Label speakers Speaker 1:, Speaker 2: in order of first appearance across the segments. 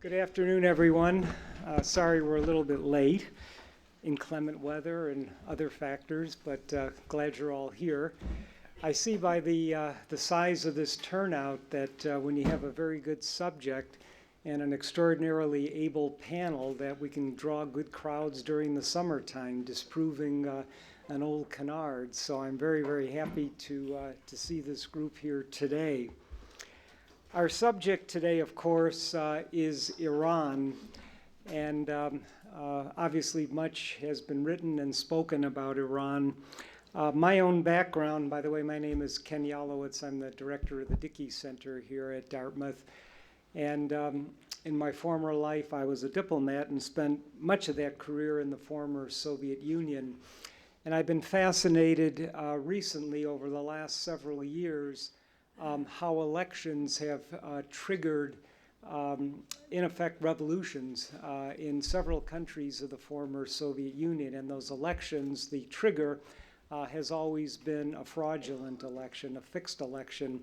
Speaker 1: Good afternoon, everyone. Sorry we're a little bit late. Inclement weather and other factors, but glad you're all here. I see by the size of this turnout that when you have a very good subject and an extraordinarily able panel, that we can draw good crowds during the summertime, disproving an old canard. So I'm very, very happy to see this group here today. Our subject today, of course, is Iran, and obviously much has been written and spoken about Iran. My own background, by the way, my name is Ken Yalowitz. I'm the director of the Dickey Center here at Dartmouth, and in my former life, I was a diplomat and spent much of that career in the former Soviet Union. And I've been fascinated recently over the last several years how elections have triggered, in effect, revolutions in several countries of the former Soviet Union. And those elections, the trigger has always been a fraudulent election, a fixed election.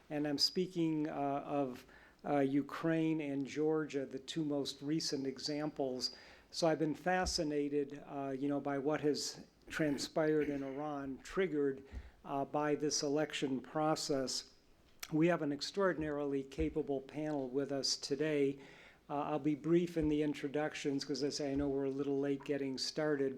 Speaker 1: And I'm speaking of Ukraine and Georgia, the two most recent examples. So I've been fascinated, by what has transpired in Iran, triggered by this election process. We have an extraordinarily capable panel with us today. I'll be brief in the introductions because, as I say, I know we're a little late getting started,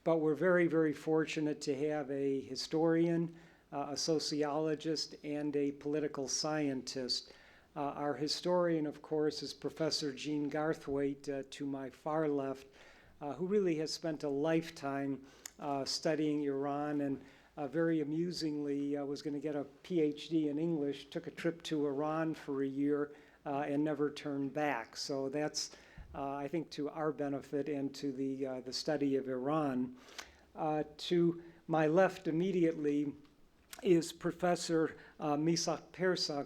Speaker 1: but we're very, very fortunate to have a historian, a sociologist, and a political scientist. Our historian, of course, is Professor Jean Gartwaite, to my far left, who really has spent a lifetime studying Iran, and very amusingly was going to get a PhD in English, took a trip to Iran for a year and never turned back. So that's, I think, to our benefit and to the study of Iran. To my left immediately is Professor Misagh Parsa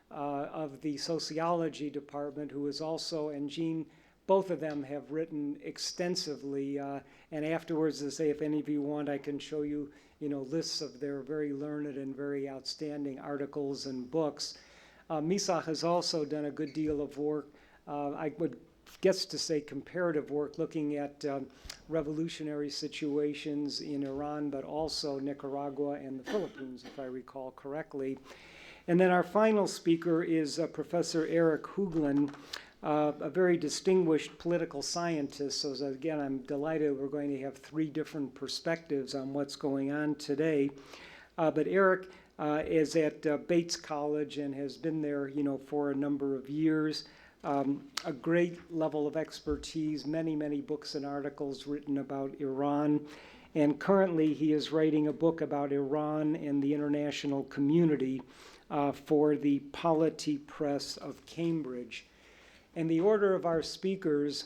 Speaker 1: of the sociology department, who is also, and Jean, both of them have written extensively, and afterwards, as I say, if any of you want, I can show you, lists of their very learned and very outstanding articles and books. Misagh has also done a good deal of work, I would guess to say comparative work, looking at revolutionary situations in Iran, but also Nicaragua and the Philippines, if I recall correctly. And then our final speaker is Professor Eric Hooglund, a very distinguished political scientist. So again, I'm delighted we're going to have three different perspectives on what's going on today. But Eric is at Bates College and has been there, for a number of years. A great level of expertise, many, many books and articles written about Iran. And currently he is writing a book about Iran and the international community for the Polity Press of Cambridge. And the order of our speakers,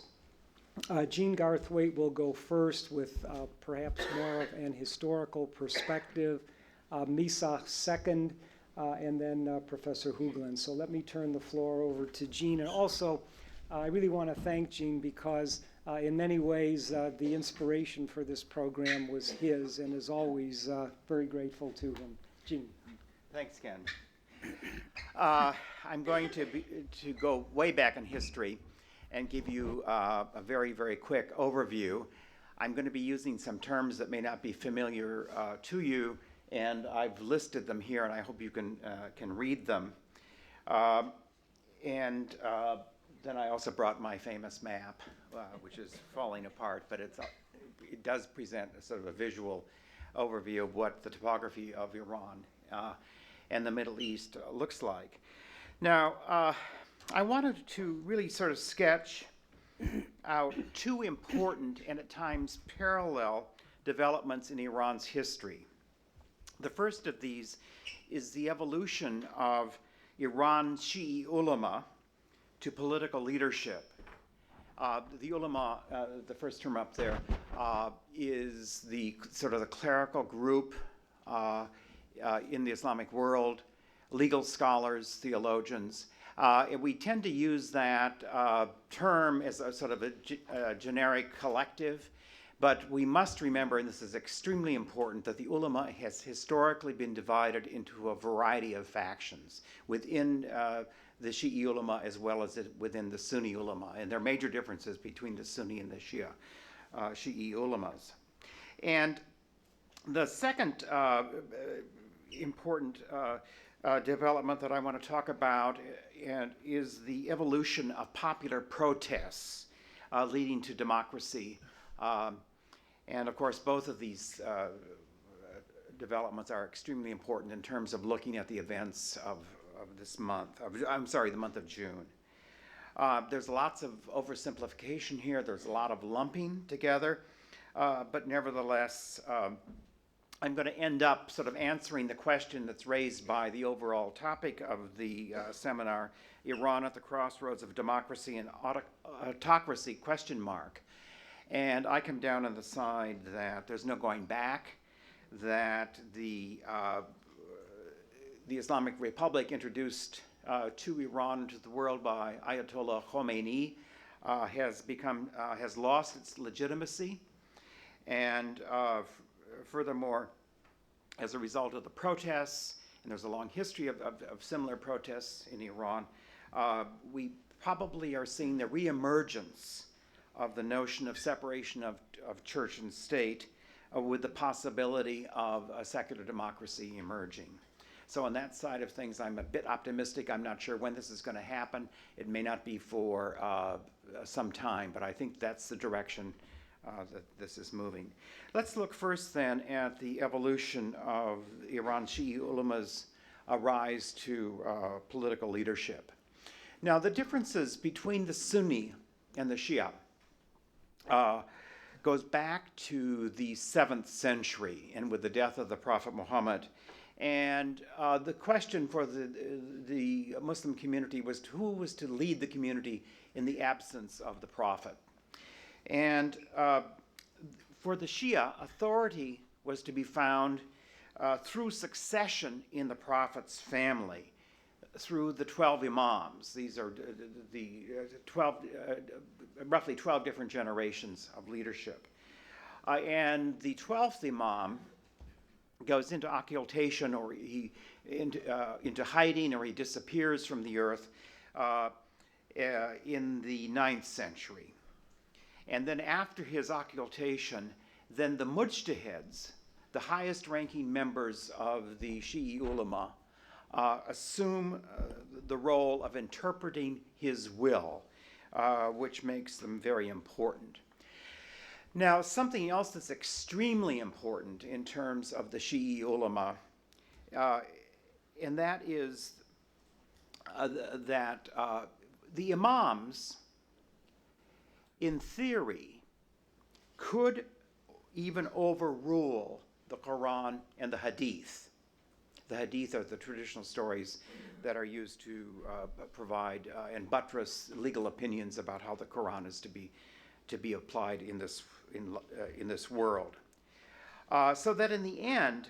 Speaker 1: Jean Gartwaite will go first with perhaps more of an historical perspective, Misagh second, and then Professor Hooglund. So let me turn the floor over to Jean. And also, I really want to thank Jean because in many ways the inspiration for this program was his, and as always, very grateful to him. Jean.
Speaker 2: Thanks, Ken. I'm going to go way back in history and give you a very, very quick overview. I'm going to be using some terms that may not be familiar to you, and I've listed them here, and I hope you can read them. And then I also brought my famous map, which is falling apart, but it does present a sort of a visual overview of what the topography of Iran and the Middle East looks like. Now, I wanted to really sort of sketch out two important and at times parallel developments in Iran's history. The first of these is the evolution of Iran's Shi'i ulama to political leadership. The ulama, the first term up there, is the sort of the clerical group in the Islamic world, legal scholars, theologians. We tend to use that term as a sort of a generic collective, but we must remember, and this is extremely important, that the ulama has historically been divided into a variety of factions within the Shi'i ulama as well as within the Sunni ulama. And there are major differences between the Sunni and the Shi'i ulamas. And the second important development that I want to talk about is the evolution of popular protests leading to democracy. And of course, both of these developments are extremely important in terms of looking at the events of this month, the month of June. There's lots of oversimplification here. There's a lot of lumping together. But nevertheless, I'm going to end up sort of answering the question that's raised by the overall topic of the seminar, Iran at the Crossroads of Democracy and Autocracy, ? And I come down on the side that there's no going back, that the Islamic Republic introduced to Iran into the world by Ayatollah Khomeini has lost its legitimacy. And furthermore, as a result of the protests, and there's a long history of similar protests in Iran, we probably are seeing the reemergence of the notion of separation of church and state with the possibility of a secular democracy emerging. So on that side of things, I'm a bit optimistic. I'm not sure when this is going to happen. It may not be for some time, but I think that's the direction that this is moving. Let's look first then at the evolution of Iran Shi'i ulama's rise to political leadership. Now, the differences between the Sunni and the Shia goes back to the 7th century and with the death of the Prophet Muhammad. And the question for the Muslim community was who was to lead the community in the absence of the Prophet. And for the Shia, authority was to be found through succession in the Prophet's family, through the 12 imams. These are the 12, roughly 12 different generations of leadership. And the 12th imam goes into occultation, or into hiding, or he disappears from the earth in the 9th century. And then after his occultation, then the mujtahids, the highest ranking members of the Shi'i ulama, assume the role of interpreting his will, which makes them very important. Now, something else that's extremely important in terms of the Shi'i ulama, and that is that the imams, in theory, could even overrule the Quran and the Hadith. The Hadith are the traditional stories that are used to provide and buttress legal opinions about how the Quran is to be applied in this world. So that in the end,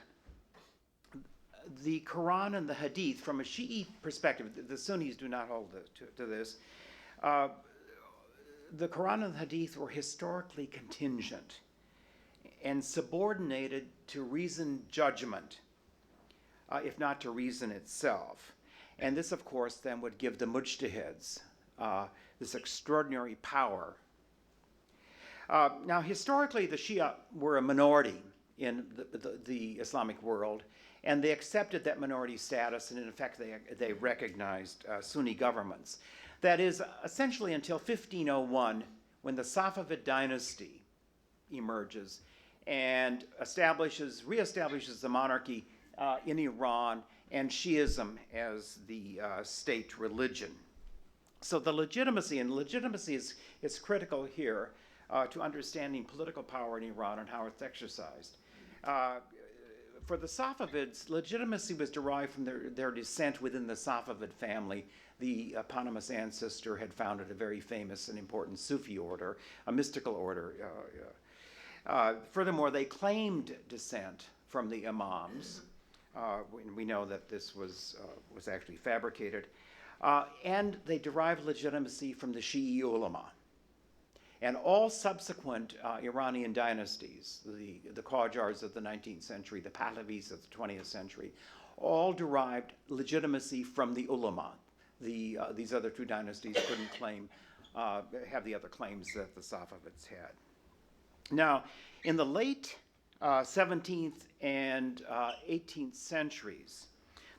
Speaker 2: the Quran and the Hadith, from a Shi'i perspective, the Sunnis do not hold to this, the Quran and the Hadith were historically contingent and subordinated to reasoned judgment, if not to reason itself. And this, of course, then would give the mujtahids this extraordinary power. Now, historically, the Shia were a minority in the Islamic world, and they accepted that minority status, and in effect, they recognized Sunni governments. That is, essentially until 1501, when the Safavid dynasty emerges and reestablishes the monarchy in Iran and Shiism as the state religion. So the legitimacy is critical here to understanding political power in Iran and how it's exercised. For the Safavids, legitimacy was derived from their descent within the Safavid family. The eponymous ancestor had founded a very famous and important Sufi order, a mystical order. Furthermore, they claimed descent from the imams. We know that this was actually fabricated. And they derived legitimacy from the Shi'i ulama. And all subsequent Iranian dynasties, the Qajars of the 19th century, the Pahlavis of the 20th century, all derived legitimacy from the ulama. these other two dynasties couldn't claim, have the other claims that the Safavids had. Now, in the late 17th and 18th centuries,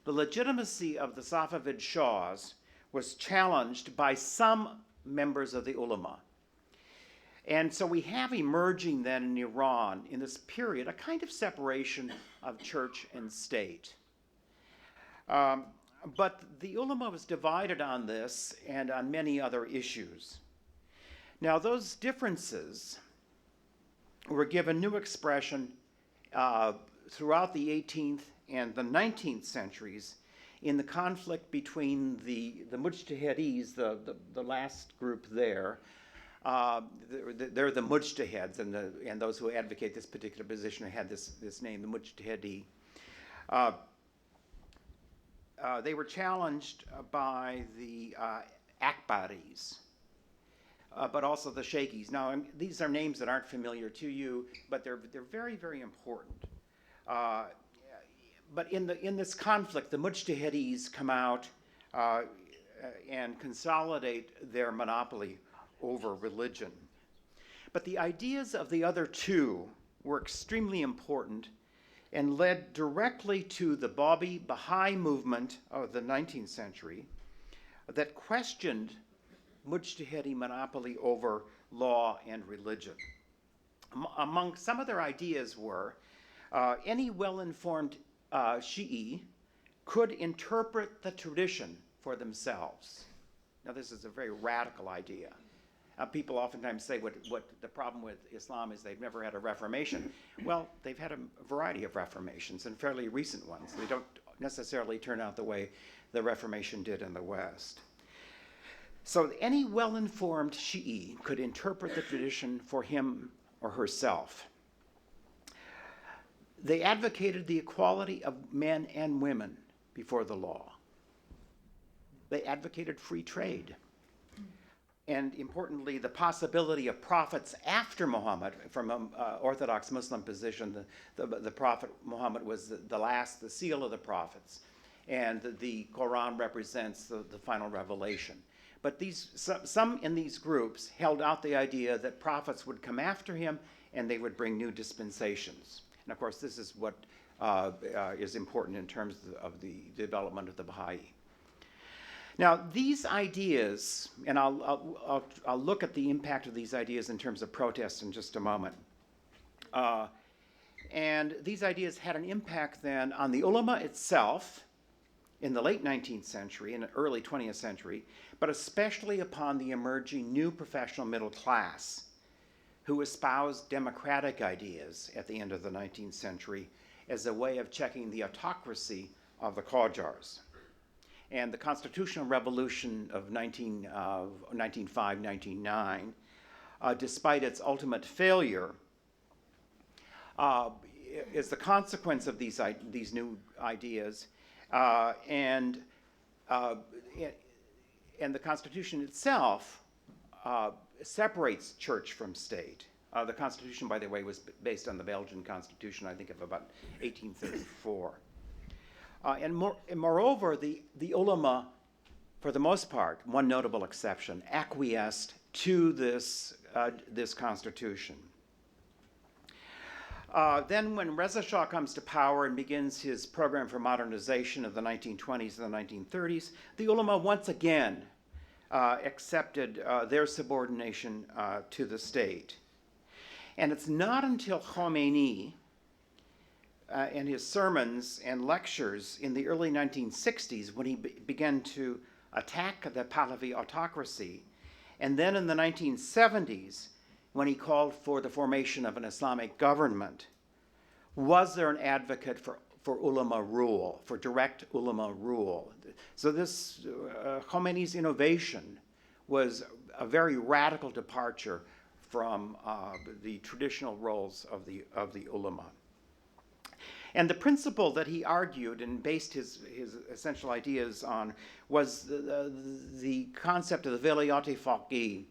Speaker 2: the legitimacy of the Safavid Shahs was challenged by some members of the ulama. And so we have emerging then in Iran, in this period, a kind of separation of church and state. But the ulama was divided on this and on many other issues. Now, those differences were given new expression throughout the 18th and the 19th centuries in the conflict between the Mujtahidis, the last group there. They're the Mujtahids, and those who advocate this particular position had this name, the Mujtahidi. They were challenged by the Akbaris, but also the Sheikhis. Now, these are names that aren't familiar to you, but they're very, very important. But in this conflict, the Mujtahidis come out and consolidate their monopoly over religion. But the ideas of the other two were extremely important and led directly to the Babi Baha'i movement of the 19th century that questioned Mujtahidi monopoly over law and religion. Among some of their ideas were any well-informed Shi'i could interpret the tradition for themselves. Now, this is a very radical idea. People oftentimes say what the problem with Islam is they've never had a reformation. Well, they've had a variety of reformations and fairly recent ones. They don't necessarily turn out the way the Reformation did in the West. So any well-informed Shi'i could interpret the tradition for him or herself. They advocated the equality of men and women before the law. They advocated free trade. And importantly, the possibility of prophets after Muhammad, from an Orthodox Muslim position, the prophet Muhammad was the seal of the prophets, and the Quran represents the final revelation. But some in these groups held out the idea that prophets would come after him and they would bring new dispensations. And of course, this is what is important in terms of the development of the Baha'i. Now, these ideas, and I'll look at the impact of these ideas in terms of protest in just a moment. And these ideas had an impact then on the ulama itself in the late 19th century and early 20th century, but especially upon the emerging new professional middle class who espoused democratic ideas at the end of the 19th century as a way of checking the autocracy of the Qajars. And the constitutional revolution of 1905, 1909, despite its ultimate failure, is the consequence of these new ideas, and the Constitution itself separates church from state. The Constitution, by the way, was based on the Belgian Constitution, I think, of about 1834. And moreover, the ulama, for the most part, one notable exception, acquiesced to this constitution. Then when Reza Shah comes to power and begins his program for modernization of the 1920s and the 1930s, the ulama once again accepted their subordination to the state. And it's not until Khomeini and his sermons and lectures in the early 1960s when he began to attack the Pahlavi autocracy, and then in the 1970s when he called for the formation of an Islamic government, was there an advocate for ulama rule, for direct ulama rule. So this Khomeini's innovation was a very radical departure from the traditional roles of the ulama. And the principle that he argued and based his essential ideas on was the concept of the velayat-e faqih,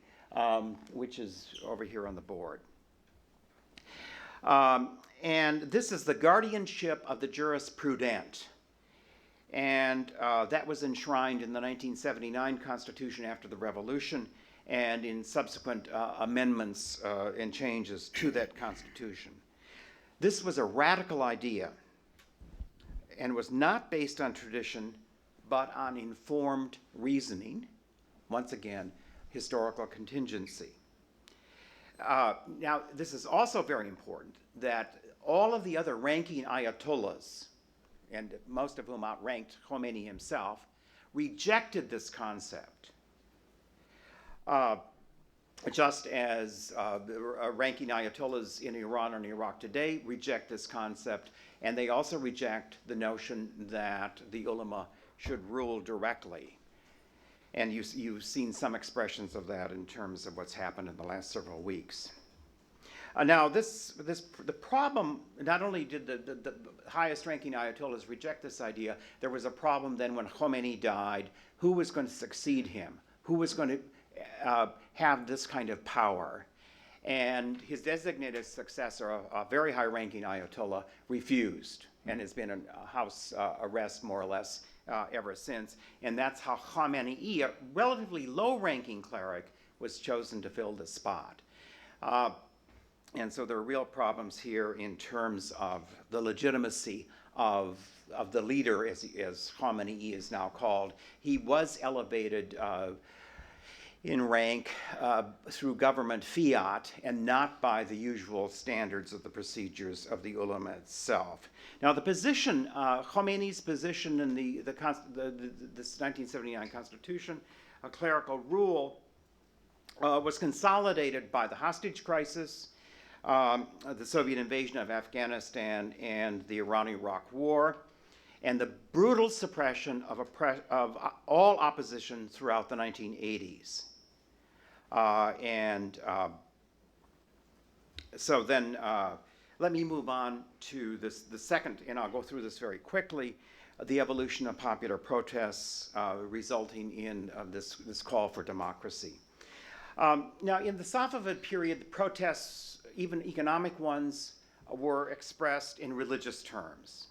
Speaker 2: which is over here on the board. And this is the guardianship of the jurisprudent. And that was enshrined in the 1979 Constitution after the Revolution and in subsequent amendments and changes to that Constitution. This was a radical idea and was not based on tradition, but on informed reasoning. Once again, historical contingency. Now, this is also very important that all of the other ranking Ayatollahs, and most of whom outranked Khomeini himself, rejected this concept. Just as ranking Ayatollahs in Iran and Iraq today reject this concept, and they also reject the notion that the ulama should rule directly. And you've seen some expressions of that in terms of what's happened in the last several weeks. Now, the problem, not only did the highest ranking Ayatollahs reject this idea, there was a problem then when Khomeini died. Who was going to succeed him? Who was going to have this kind of power? And his designated successor, a very high ranking Ayatollah, refused and has been in house arrest more or less ever since. And that's how Khamenei, a relatively low ranking cleric, was chosen to fill the spot. And so there are real problems here in terms of the legitimacy of the leader, as Khamenei is now called. He was elevated in rank through government fiat and not by the usual standards of the procedures of the ulama itself. Now, the position, Khomeini's position in this 1979 Constitution, a clerical rule, was consolidated by the hostage crisis, the Soviet invasion of Afghanistan and the Iran-Iraq War, and the brutal suppression of all opposition throughout the 1980s. So then let me move on to the second, and I'll go through this very quickly, the evolution of popular protests resulting in this call for democracy. Now, in the Safavid period, the protests, even economic ones, were expressed in religious terms.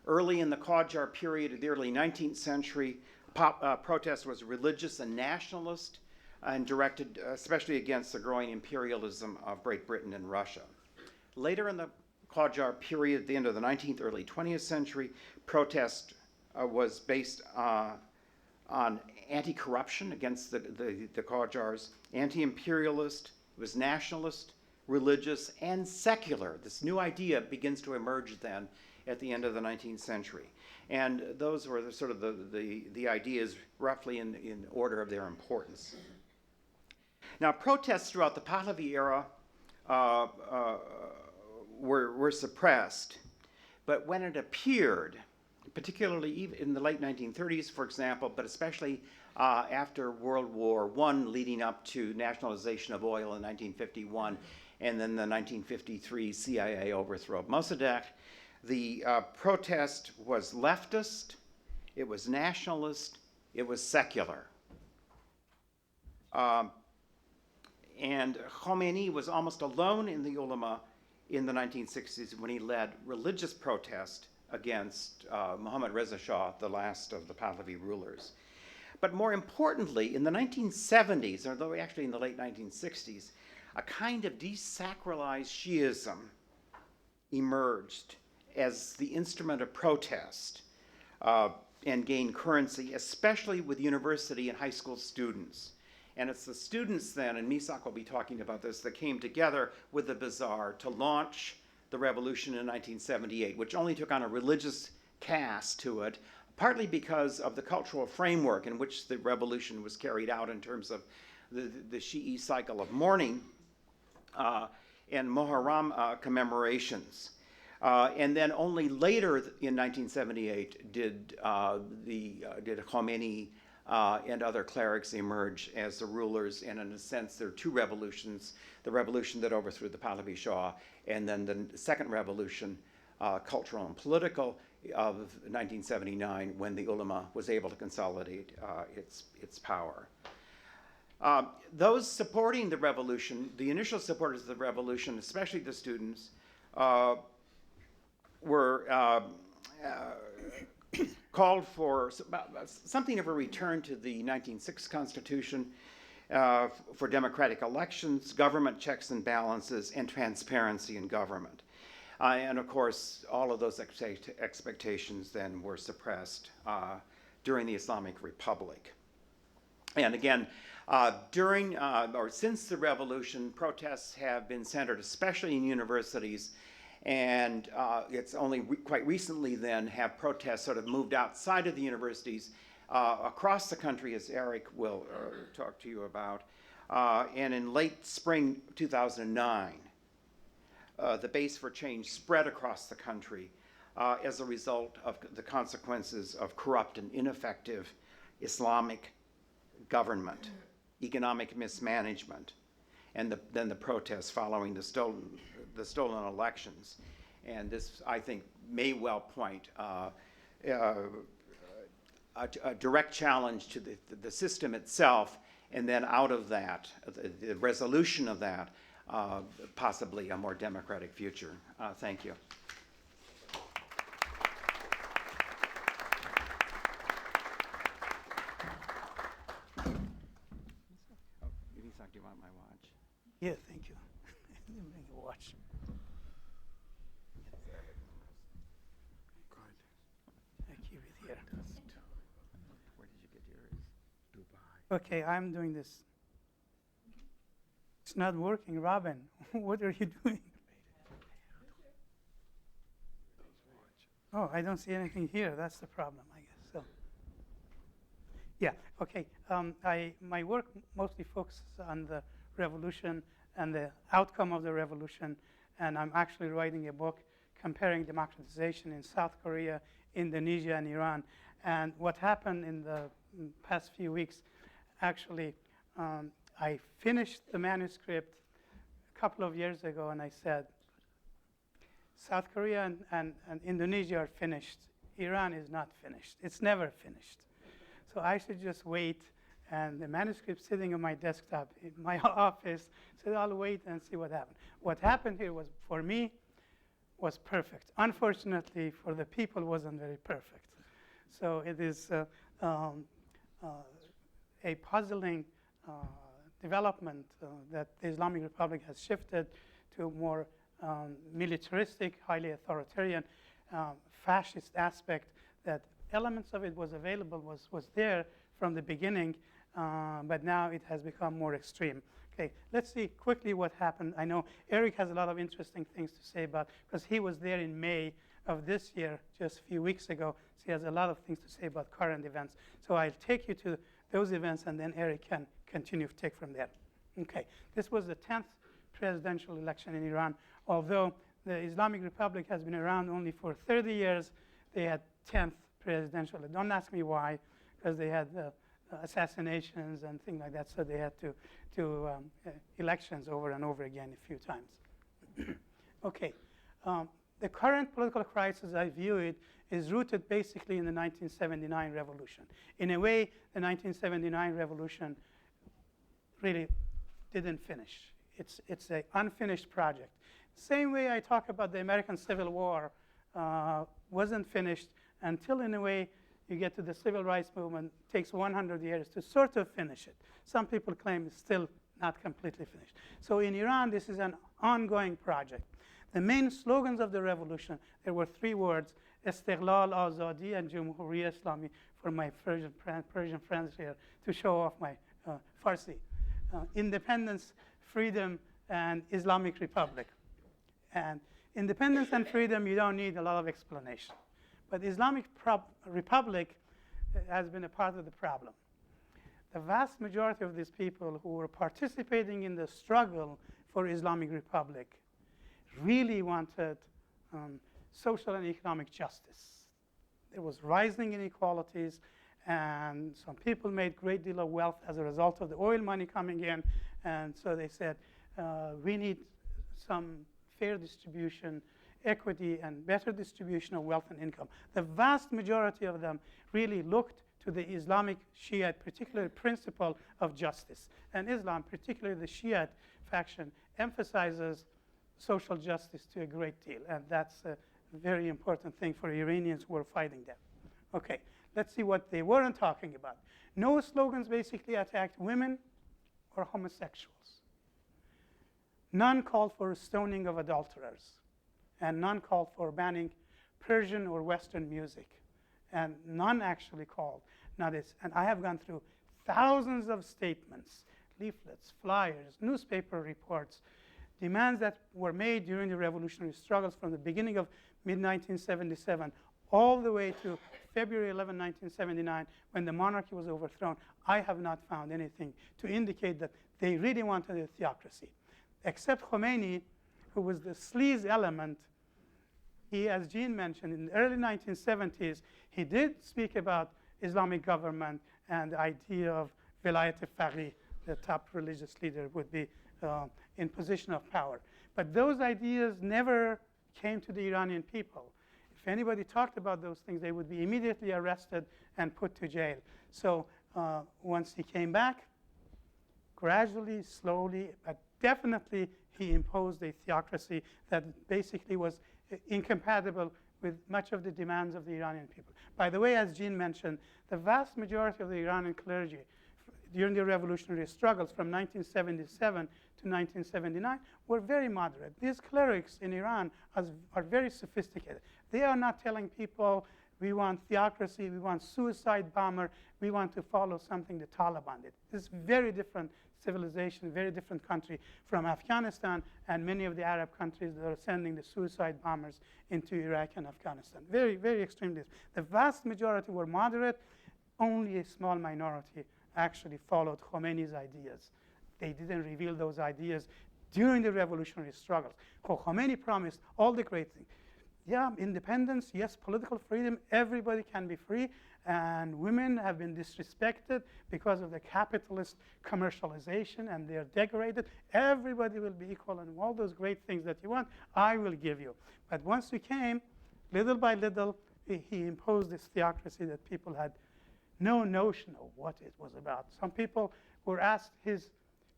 Speaker 2: Early in the Qajar period of the early 19th century, protest was religious and nationalist and directed especially against the growing imperialism of Great Britain and Russia. Later in the Qajar period, at the end of the 19th, early 20th century, protest was based on anti-corruption against the Qajars, anti-imperialist, it was nationalist, religious, and secular. This new idea begins to emerge then at the end of the 19th century. And those were sort of the ideas roughly in order of their importance. Now, protests throughout the Pahlavi era were suppressed, but when it appeared, particularly even in the late 1930s, for example, but especially after World War I, leading up to nationalization of oil in 1951, and then the 1953 CIA overthrow of Mossadegh, the protest was leftist, it was nationalist, it was secular. And Khomeini was almost alone in the ulama in the 1960s when he led religious protest against Mohammad Reza Shah, the last of the Pahlavi rulers. But more importantly, in the 1970s, although actually in the late 1960s, a kind of desacralized Shiism emerged as the instrument of protest and gained currency, especially with university and high school students. And it's the students then, and Misagh will be talking about this, that came together with the Bazaar to launch the revolution in 1978, which only took on a religious cast to it, partly because of the cultural framework in which the revolution was carried out in terms of the Shi'i cycle of mourning and Muharram commemorations. And then only later in 1978 did Khomeini and other clerics emerge as the rulers, and in a sense there are two revolutions, the revolution that overthrew the Pahlavi Shah, and then the second revolution, cultural and political, of 1979, when the ulama was able to consolidate its power. Those supporting the revolution, the initial supporters of the revolution, especially the students, were called for something of a return to the 1906 Constitution for democratic elections, government checks and balances, and transparency in government. And of course, all of those expectations then were suppressed during the Islamic Republic. And again, during or since the revolution, protests have been centered especially in universities, and it's only quite recently then have protests sort of moved outside of the universities across the country, as Eric will talk to you about. And in late spring 2009, the base for change spread across the country as a result of the consequences of corrupt and ineffective Islamic government, economic mismanagement, and then the protests following the stolen elections. And this, I think, may well point a direct challenge to the system itself, and then out of that, the resolution of that, possibly a more democratic future. Thank you. Misagh, do you want my watch?
Speaker 3: Yeah, thank you. Let me bring a watch. I keep it here.
Speaker 2: Where did you get yours? Dubai.
Speaker 3: Okay, I'm doing this. It's not working, Robin. What are you doing? Oh, I don't see anything here. That's the problem, I guess. So, yeah, okay. My work mostly focuses on the revolution and the outcome of the revolution, and I'm actually writing a book comparing democratization in South Korea, Indonesia, and Iran. And what happened in the past few weeks, actually, I finished the manuscript a couple of years ago, and I said, South Korea and Indonesia are finished. Iran is not finished. It's never finished. So I should just wait, and the manuscript sitting on my desktop in my office, so I'll wait and see what happened. What happened here was, for me, was perfect. Unfortunately, for the people, it wasn't very perfect. So it is a puzzling development that the Islamic Republic has shifted to a more militaristic, highly authoritarian, fascist aspect. That elements of it was available, was there from the beginning, but now it has become more extreme. Okay, let's see quickly what happened. I know Eric has a lot of interesting things to say about, because he was there in May of this year, just a few weeks ago, so he has a lot of things to say about current events. So I'll take you to those events, and then Eric can continue to take from there. Okay, this was the 10th presidential election in Iran. Although the Islamic Republic has been around only for 30 years, they had 10th presidential. Don't ask me why, because they had assassinations and things like that, so they had to do elections over and over again a few times. Okay, the current political crisis, I view it, is rooted basically in the 1979 revolution. In a way, the 1979 revolution really didn't finish. It's an unfinished project. Same way I talk about the American Civil War wasn't finished until, in a way, you get to the civil rights movement. It takes 100 years to sort of finish it. Some people claim it's still not completely finished. So in Iran, this is an ongoing project. The main slogans of the revolution, there were 3 words: Istiqlal, Azadi, and Jumhuriya Islami, for my Persian friends here, to show off my Farsi. Independence, freedom, and Islamic Republic. And independence and freedom, you don't need a lot of explanation. But Islamic Republic has been a part of the problem. The vast majority of these people who were participating in the struggle for Islamic Republic really wanted social and economic justice. There was rising inequalities, and some people made a great deal of wealth as a result of the oil money coming in, and so they said, we need some fair distribution, equity, and better distribution of wealth and income. The vast majority of them really looked to the Islamic Shiite, particular principle of justice. And Islam, particularly the Shiite faction, emphasizes social justice to a great deal, and that's a very important thing for Iranians who are fighting them. Okay, let's see what they weren't talking about. No slogans basically attacked women or homosexuals. None called for stoning of adulterers, and none called for banning Persian or Western music, and none actually called. Now this, and I have gone through thousands of statements, leaflets, flyers, newspaper reports, demands that were made during the revolutionary struggles from the beginning of mid-1977 all the way to February 11, 1979, when the monarchy was overthrown. I have not found anything to indicate that they really wanted a theocracy. Except Khomeini, who was the sleaze element. He, as Jean mentioned, in the early 1970s, he did speak about Islamic government and the idea of Vilayat-e-Faqih, the top religious leader would be in position of power. But those ideas never came to the Iranian people. If anybody talked about those things, they would be immediately arrested and put to jail. So once he came back, gradually, slowly, but definitely he imposed a theocracy that basically was incompatible with much of the demands of the Iranian people. By the way, as Jean mentioned, the vast majority of the Iranian clergy during the revolutionary struggles from 1977 to 1979 were very moderate. These clerics in Iran are very sophisticated. They are not telling people, we want theocracy, we want suicide bomber, we want to follow something the Taliban did. This is very different civilization, very different country from Afghanistan and many of the Arab countries that are sending the suicide bombers into Iraq and Afghanistan. Very, very extremely. The vast majority were moderate. Only a small minority actually followed Khomeini's ideas. They didn't reveal those ideas during the revolutionary struggles. Khomeini promised all the great things. Yeah, independence, yes, political freedom, everybody can be free, and women have been disrespected because of the capitalist commercialization, and they're degraded. Everybody will be equal, and all those great things that you want, I will give you. But once we came, little by little, he imposed this theocracy that people had no notion of what it was about. Some people were asked, his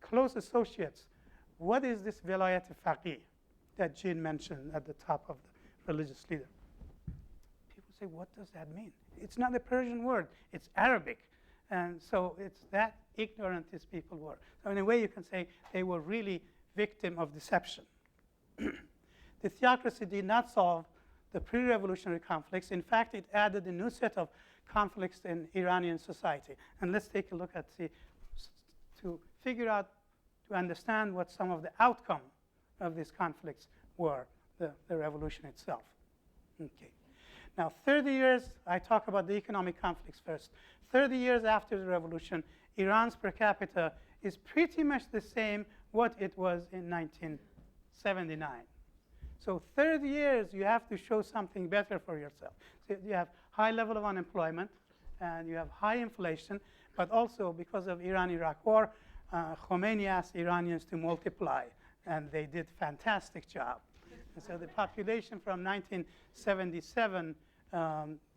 Speaker 3: close associates, what is this Vilayat-e-Faqih that Jean mentioned at the top of the religious leader? People say, what does that mean? It's not a Persian word, it's Arabic. And so it's that ignorant these people were. So in a way you can say they were really victim of deception. The theocracy did not solve the pre-revolutionary conflicts. In fact, it added a new set of conflicts in Iranian society. And let's take a look at to figure out, to understand what some of the outcome of these conflicts were, the revolution itself. Okay. Now, 30 years, I talk about the economic conflicts first. 30 years after the revolution, Iran's per capita is pretty much the same what it was in 1979. So 30 years, you have to show something better for yourself. So you have high level of unemployment, and you have high inflation, but also because of Iran-Iraq war, Khomeini asked Iranians to multiply, and they did a fantastic job. And so the population from 1977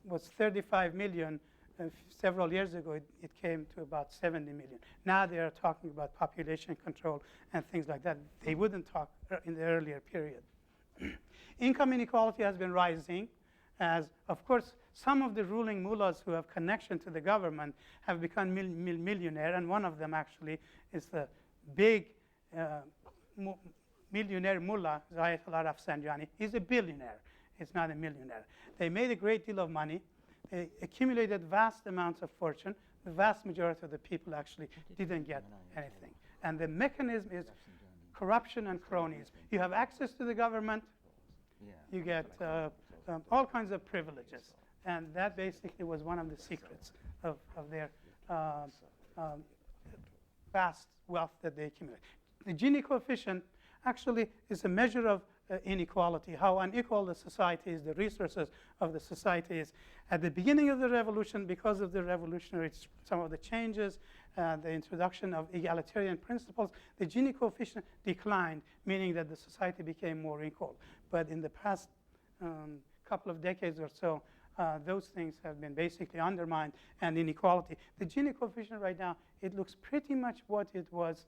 Speaker 3: was 35 million. Several years ago, it came to about 70 million. Now they are talking about population control and things like that. They wouldn't talk in the earlier period. Income inequality has been rising as, of course, some of the ruling mullahs who have connection to the government have become millionaire, and one of them actually is the big millionaire mullah, Ayatollah Rafsanjani. He's a billionaire. He's not a millionaire. They made a great deal of money. They accumulated vast amounts of fortune. The vast majority of the people actually didn't get anything. And the mechanism is corruption and cronyism. You have access to the government, you get all kinds of privileges. And that basically was one of the secrets of their vast wealth that they accumulated. The Gini coefficient actually is a measure of inequality, how unequal the society is, the resources of the society is. At the beginning of the revolution, because of the revolutionary, some of the changes, the introduction of egalitarian principles, the Gini coefficient declined, meaning that the society became more equal. But in the past couple of decades or so, those things have been basically undermined, and inequality. The Gini coefficient right now, it looks pretty much what it was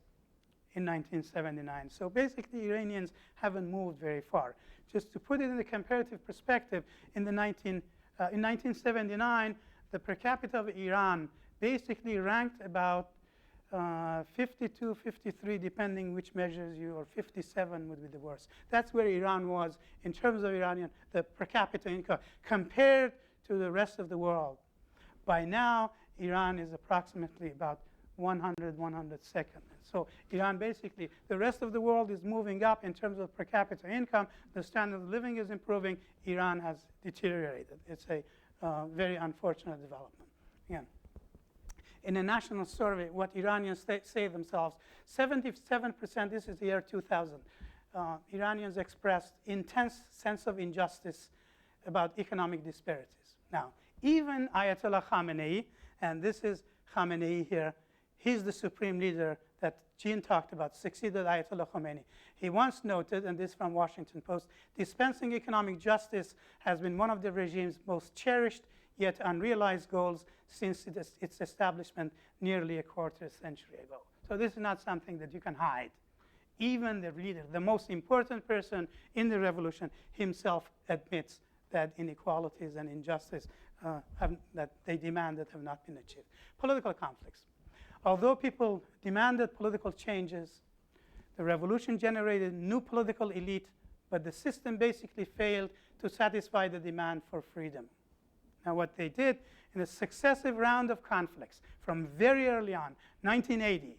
Speaker 3: in 1979. So basically, Iranians haven't moved very far. Just to put it in the comparative perspective, in the In 1979, the per capita of Iran basically ranked about 52, 53, depending which measures you, or 57 would be the worst. That's where Iran was in terms of Iranian, the per capita income, compared to the rest of the world. By now, Iran is approximately about 100, 102nd. So Iran basically, the rest of the world is moving up in terms of per capita income. The standard of living is improving. Iran has deteriorated. It's a very unfortunate development. Again, in a national survey, what Iranians say themselves, 77%, this is the year 2000, Iranians expressed intense sense of injustice about economic disparities. Now, even Ayatollah Khamenei, and this is Khamenei here, he's the supreme leader that Jean talked about, succeeded Ayatollah Khomeini. He once noted, and this from Washington Post, dispensing economic justice has been one of the regime's most cherished yet unrealized goals since its establishment nearly a quarter century ago. So this is not something that you can hide. Even the leader, the most important person in the revolution, himself admits that inequalities and injustice that they demanded have not been achieved. Political conflicts. Although people demanded political changes, the revolution generated new political elite, but the system basically failed to satisfy the demand for freedom. Now, what they did in a successive round of conflicts from very early on, 1980,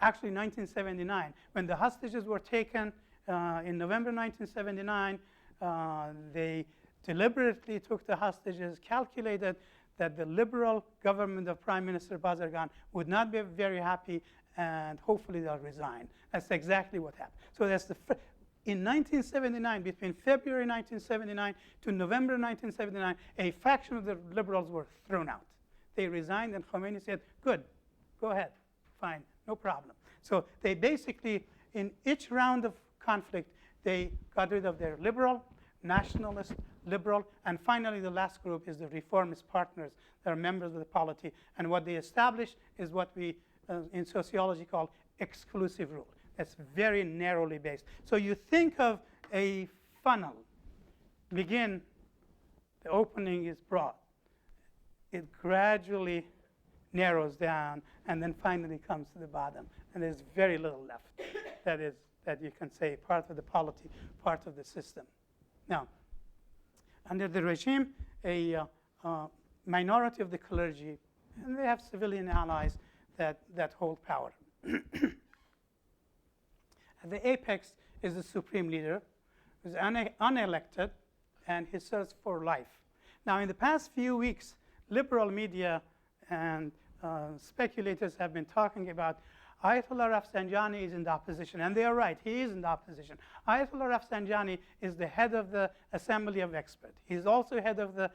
Speaker 3: actually 1979, when the hostages were taken in November 1979, they deliberately took the hostages, calculated that the liberal government of Prime Minister Bazargan would not be very happy, and hopefully they'll resign. That's exactly what happened. So that's the in 1979, between February 1979 to November 1979, a faction of the liberals were thrown out. They resigned, and Khomeini said, good, go ahead, fine, no problem. So they basically, in each round of conflict, they got rid of their liberal, nationalist, liberal, and finally the last group is the reformist partners that are members of the polity. And what they established is what we in sociology call exclusive rule. That's very narrowly based. So you think of a funnel. Begin, the opening is broad. It gradually narrows down and then finally comes to the bottom. And there's very little left that you can say part of the polity, part of the system. Now, under the regime, a minority of the clergy, and they have civilian allies that hold power. At the apex is the supreme leader, who's unelected, and he serves for life. Now, in the past few weeks, liberal media and speculators have been talking about Ayatollah Rafsanjani is in the opposition, and they are right, he is in the opposition. Ayatollah Rafsanjani is the head of the Assembly of Experts. He's also head of the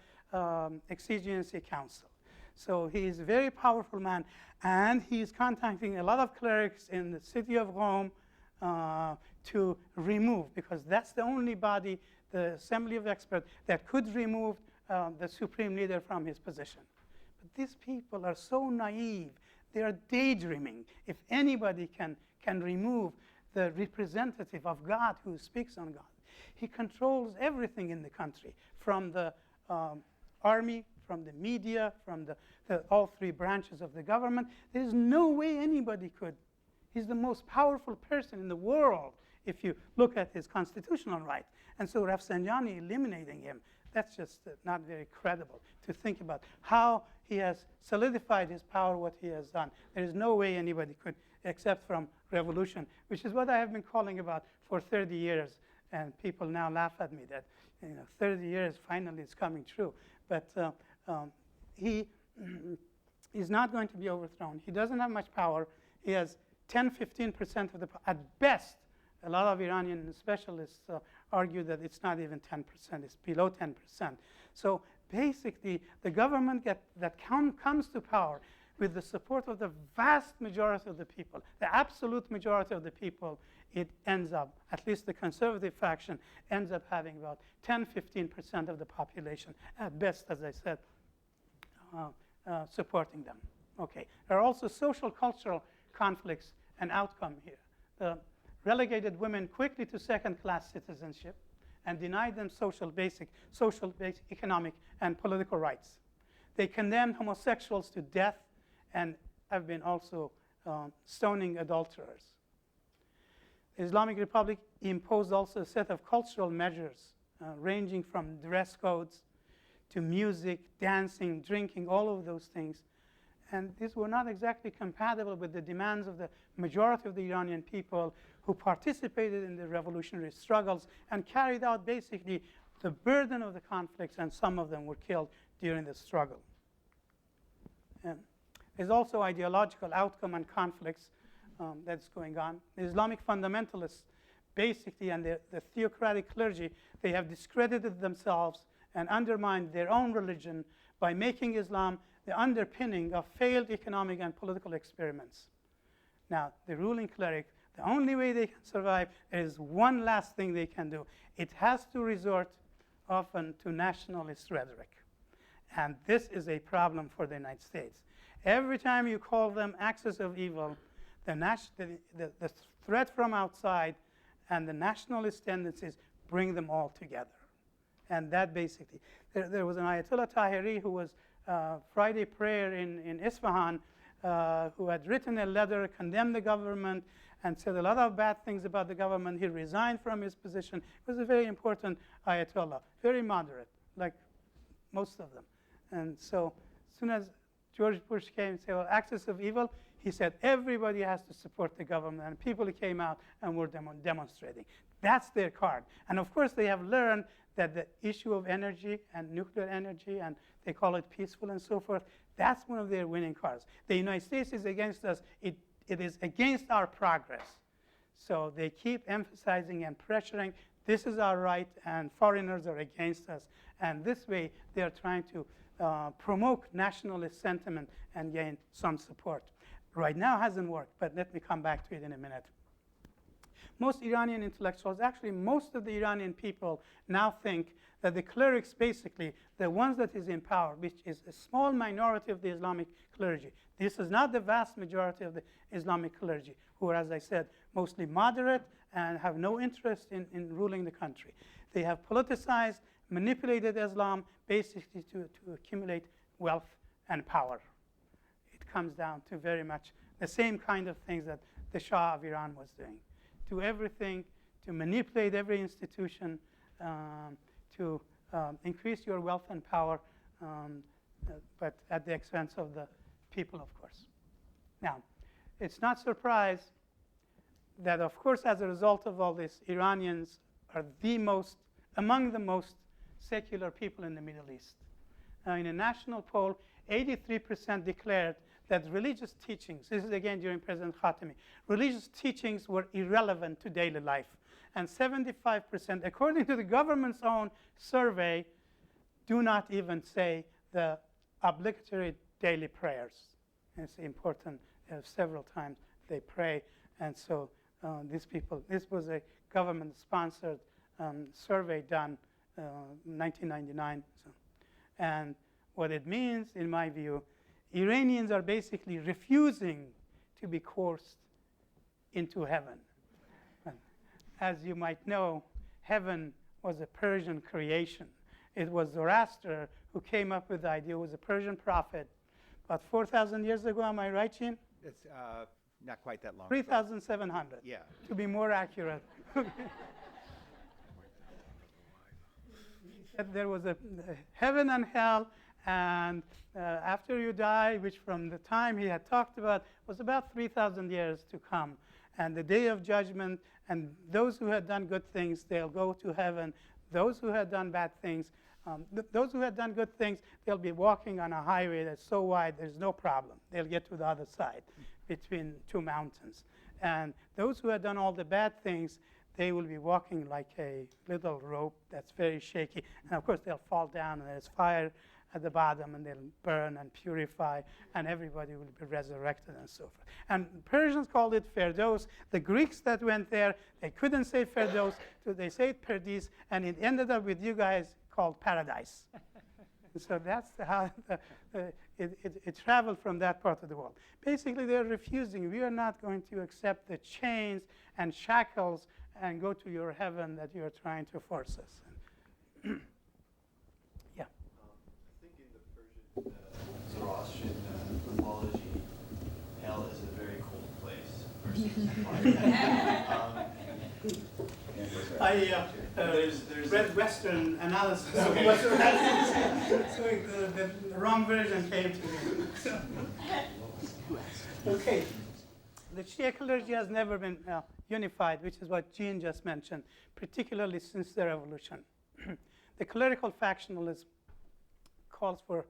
Speaker 3: Exigency Council. So he is a very powerful man, and he's contacting a lot of clerics in the city of Rome to remove, because that's the only body, the Assembly of Experts, that could remove the supreme leader from his position. But these people are so naive. They are daydreaming. If anybody can remove the representative of God who speaks on God, he controls everything in the country, from the army, from the media, from all three branches of the government. There's no way anybody could. He's the most powerful person in the world if you look at his constitutional rights. And so Rafsanjani eliminating him, that's just not very credible to think about how he has solidified his power, what he has done. There is no way anybody could, except from revolution, which is what I have been calling about for 30 years. And people now laugh at me that 30 years finally is coming true. But he is not going to be overthrown. He doesn't have much power. He has 10, 15% of the, at best. A lot of Iranian specialists argue that it's not even 10%, it's below 10%. So basically, the government that comes to power with the support of the vast majority of the people, the absolute majority of the people, it ends up, at least the conservative faction, ends up having about 10, 15% of the population, at best, as I said, supporting them. Okay. There are also social, cultural conflicts and outcome here. The relegated women quickly to second-class citizenship, and denied them basic economic, and political rights. They condemned homosexuals to death and have been also stoning adulterers. The Islamic Republic imposed also a set of cultural measures ranging from dress codes to music, dancing, drinking, all of those things. And these were not exactly compatible with the demands of the majority of the Iranian people who participated in the revolutionary struggles and carried out basically the burden of the conflicts, and some of them were killed during the struggle. And there's also ideological outcome and conflicts that's going on. The Islamic fundamentalists, basically, and the theocratic clergy, they have discredited themselves and undermined their own religion by making Islam the underpinning of failed economic and political experiments. Now, the ruling cleric, the only way they can survive, there is one last thing they can do. It has to resort often to nationalist rhetoric. And this is a problem for the United States. Every time you call them axis of evil, the threat from outside and the nationalist tendencies bring them all together. And that basically, there was an Ayatollah Tahiri who was Friday prayer in Isfahan, who had written a letter, condemned the government, and said a lot of bad things about the government. He resigned from his position. He was a very important Ayatollah, very moderate, like most of them. And so as soon as George Bush came and said, well, axis of evil, he said everybody has to support the government, and people came out and were demonstrating. That's their card. And of course, they have learned that the issue of energy and nuclear energy, and they call it peaceful and so forth, that's one of their winning cards. The United States is against us. It is against our progress. So they keep emphasizing and pressuring, this is our right, and foreigners are against us. And this way, they are trying to promote nationalist sentiment and gain some support. Right now, it hasn't worked, but let me come back to it in a minute. Most Iranian intellectuals, actually most of the Iranian people now think that the clerics, basically, the ones that is in power, which is a small minority of the Islamic clergy. This is not the vast majority of the Islamic clergy, who are, as I said, mostly moderate and have no interest in ruling the country. They have politicized, manipulated Islam, basically to accumulate wealth and power. It comes down to very much the same kind of things that the Shah of Iran was doing. To everything, to manipulate every institution, to increase your wealth and power, but at the expense of the people, of course. Now, it's not surprise that, of course, as a result of all this, Iranians are among the most secular people in the Middle East. Now, in a national poll, 83% declared that religious teachings, this is again during President Khatami, religious teachings were irrelevant to daily life. And 75%, according to the government's own survey, do not even say the obligatory daily prayers. And it's important, several times they pray. And so these people, this was a government-sponsored survey done in 1999. And what it means, in my view, Iranians are basically refusing to be coerced into heaven. And as you might know, heaven was a Persian creation. It was Zoroaster who came up with the idea. It was a Persian prophet. About 4,000 years ago, am I right, Gene?
Speaker 2: It's not quite that long.
Speaker 3: 3,700.
Speaker 2: Yeah.
Speaker 3: To be more accurate. There was a heaven and hell, and after you die, which from the time he had talked about was about 3,000 years to come, and the day of judgment, and those who had done good things, they'll go to heaven. Those who had done bad things, those who had done good things, they'll be walking on a highway that's so wide there's no problem. They'll get to the other side between two mountains. And those who had done all the bad things, they will be walking like a little rope that's very shaky. And of course, they'll fall down, and there's fire at the bottom, and they'll burn and purify, and everybody will be resurrected and so forth. And Persians called it Firdaus. The Greeks that went there, they couldn't say Firdaus, so they said Perdis, and it ended up with you guys called paradise. So that's how it traveled from that part of the world. Basically, they're refusing. We are not going to accept the chains and shackles and go to your heaven that you're trying to force us. Yeah.
Speaker 4: I think in the Persian Zoroastrian mythology, hell is a very cold place.
Speaker 3: I read Western analysis of Western analysis, so the wrong version came to me. Okay. The Shia clergy has never been unified, which is what Jean just mentioned, particularly since the revolution. The clerical factionalism calls for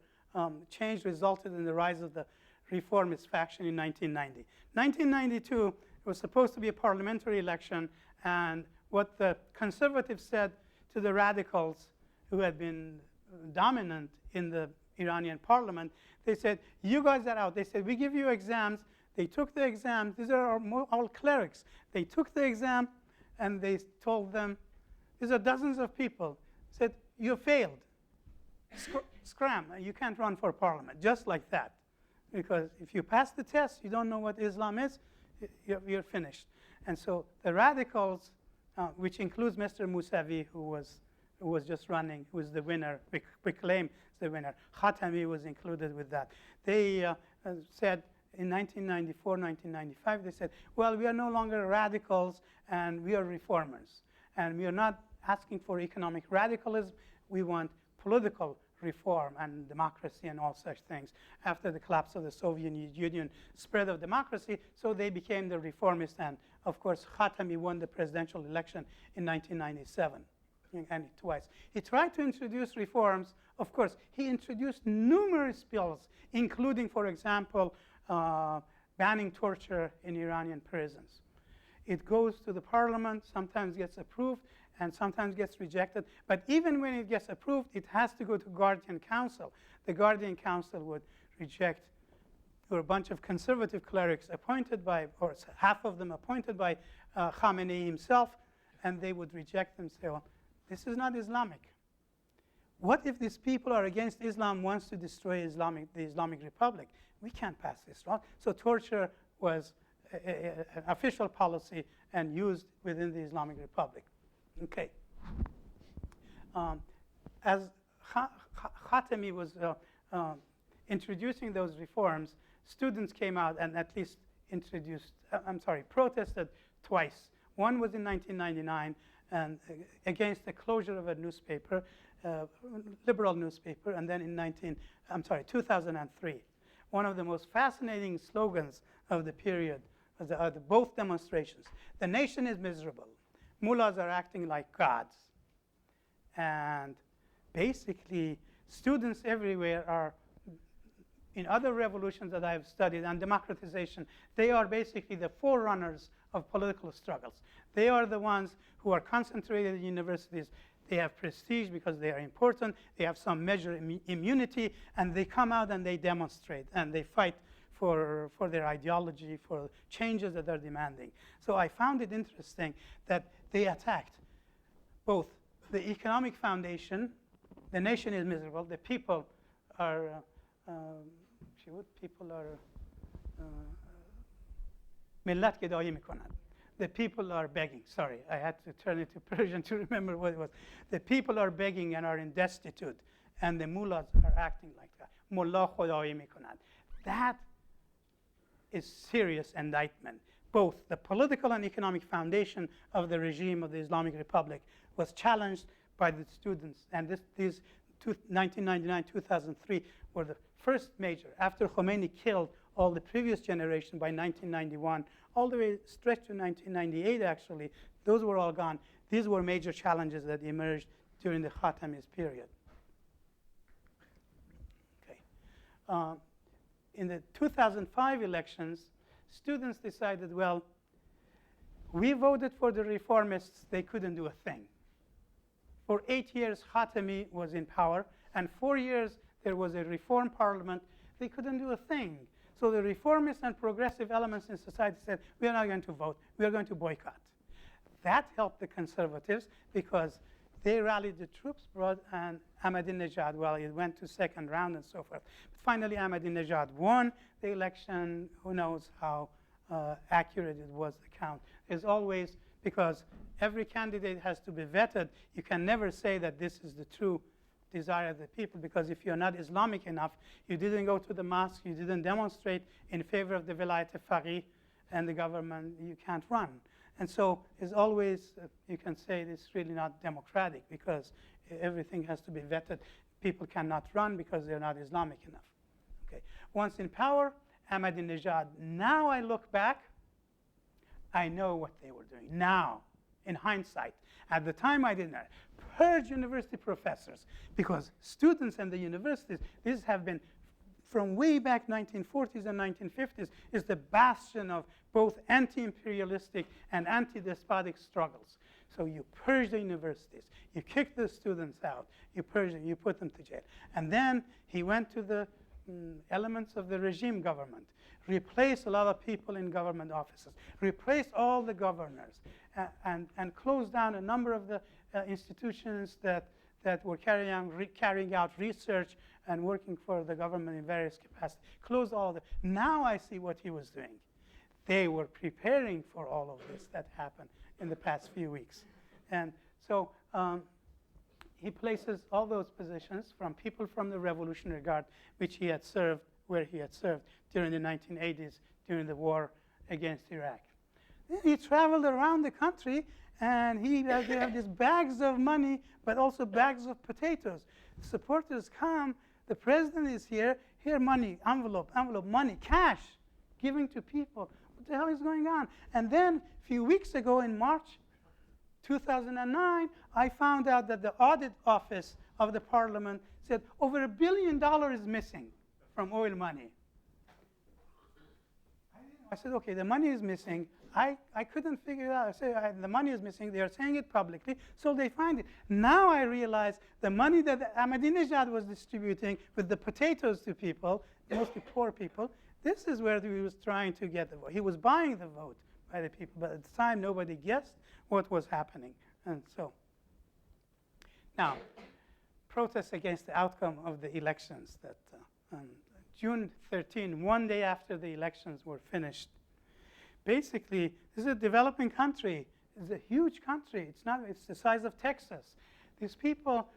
Speaker 3: change resulted in the rise of the reformist faction in 1990. 1992 was supposed to be a parliamentary election, and what the conservatives said to the radicals who had been dominant in the Iranian parliament, they said, you guys are out. They said, we give you exams. They took the exam. These are all clerics. They took the exam, and they told them, these are dozens of people, said, you failed. Scram, you can't run for parliament, just like that. Because if you pass the test, you don't know what Islam is, you're finished. And so the radicals, which includes Mr. Mousavi, who was just running, who was the winner, proclaimed the winner. Khatami was included with that. They said in 1994, 1995, they said, well, we are no longer radicals, and we are reformers. And we are not asking for economic radicalism. We want political reform and democracy and all such things. After the collapse of the Soviet Union, spread of democracy, so they became the reformists. And of course, Khatami won the presidential election in 1997, and twice. He tried to introduce reforms. Of course, he introduced numerous bills, including, for example, banning torture in Iranian prisons. It goes to the parliament, sometimes gets approved, and sometimes gets rejected. But even when it gets approved, it has to go to Guardian Council. The Guardian Council would reject. There were a bunch of conservative clerics appointed by, or half of them appointed by Khamenei himself, and they would reject them and say, well, this is not Islamic. What if these people are against Islam, wants to destroy the Islamic Republic? We can't pass this law. So torture was an official policy and used within the Islamic Republic. Okay. As Khatami was introducing those reforms, students came out and at least protested twice. One was in 1999 and against the closure of a newspaper, liberal newspaper, and then in 2003. One of the most fascinating slogans of the period was both demonstrations. The nation is miserable. Mullahs are acting like gods. And basically, students everywhere are, in other revolutions that I've studied, and democratization, they are basically the forerunners of political struggles. They are the ones who are concentrated in universities. They have prestige because they are important. They have some measure of immunity, and they come out and they demonstrate, and they fight for their ideology, for changes that they're demanding. So I found it interesting that they attacked both the economic foundation, the nation is miserable, the people are, millat gedایی میکنند. The people are begging. Sorry, I had to turn it to Persian to remember what it was. The people are begging and are in destitute, and the mullahs are acting like that. Mullah خدایی میکنند. That is serious indictment. Both the political and economic foundation of the regime of the Islamic Republic was challenged by the students. And these 1999, 2003 were the first major. After Khomeini killed all the previous generation by 1991, all the way stretched to 1998 actually, those were all gone. These were major challenges that emerged during the Khatami's period. Okay. In the 2005 elections, students decided, well, we voted for the reformists, they couldn't do a thing. For 8 years, Khatami was in power, and 4 years there was a reform parliament, they couldn't do a thing. So the reformists and progressive elements in society said, we are not going to vote, we are going to boycott. That helped the conservatives because they rallied the troops, brought and Ahmadinejad, well, it went to second round and so forth. But finally, Ahmadinejad won the election. Who knows how accurate it was, the count. It's always because every candidate has to be vetted. You can never say that this is the true desire of the people, because if you're not Islamic enough, you didn't go to the mosque, you didn't demonstrate in favor of the Vilayat al-Faqih and the government, you can't run. And so it's always, you can say it's really not democratic, because everything has to be vetted. People cannot run because they're not Islamic enough. Okay. Once in power, Ahmadinejad, now I look back, I know what they were doing. Now, in hindsight. At the time, I didn't know. Purge university professors, because students and the universities, these have been, from way back 1940s and 1950s, is the bastion of both anti-imperialistic and anti-despotic struggles. So you purge the universities, you kick the students out, you purge them, you put them to jail. And then he went to the elements of the regime government, replaced a lot of people in government offices, replaced all the governors, and closed down a number of the institutions that were carrying out research and working for the government in various capacities. Closed all of them. Now I see what he was doing. They were preparing for all of this that happened in the past few weeks. And so he places all those positions from people from the Revolutionary Guard, which he had served, where he had served during the 1980s, during the war against Iraq. Then he traveled around the country, and they have these bags of money, but also bags of potatoes. The supporters come, the president is here money, envelope, money, cash, giving to people. What the hell is going on? And then a few weeks ago in March 2009, I found out that the audit office of the parliament said over $1 billion is missing from oil money. I said, okay, the money is missing. I couldn't figure it out. I said, the money is missing. They are saying it publicly, so they find it. Now I realize the money that Ahmadinejad was distributing with the potatoes to people, mostly poor people, this is where he was trying to get the vote. He was buying the vote by the people, but at the time nobody guessed what was happening. And so, now, protests against the outcome of the elections that June 13, one day after the elections were finished. Basically, this is a developing country. It's a huge country. It's the size of Texas. These people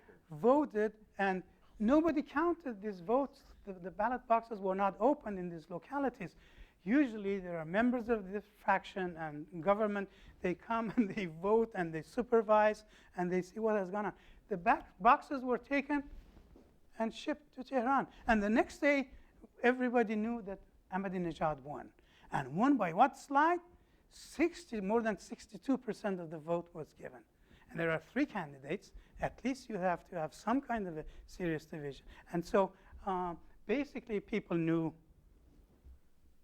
Speaker 3: voted, and nobody counted these votes. The ballot boxes were not open in these localities. Usually, there are members of this faction and government. They come and they vote and they supervise and they see what has gone on. The boxes were taken and shipped to Tehran. And the next day, everybody knew that Ahmadinejad won. And won by what slide? More than 62% of the vote was given. And there are 3 candidates. At least you have to have some kind of a serious division. And so basically people knew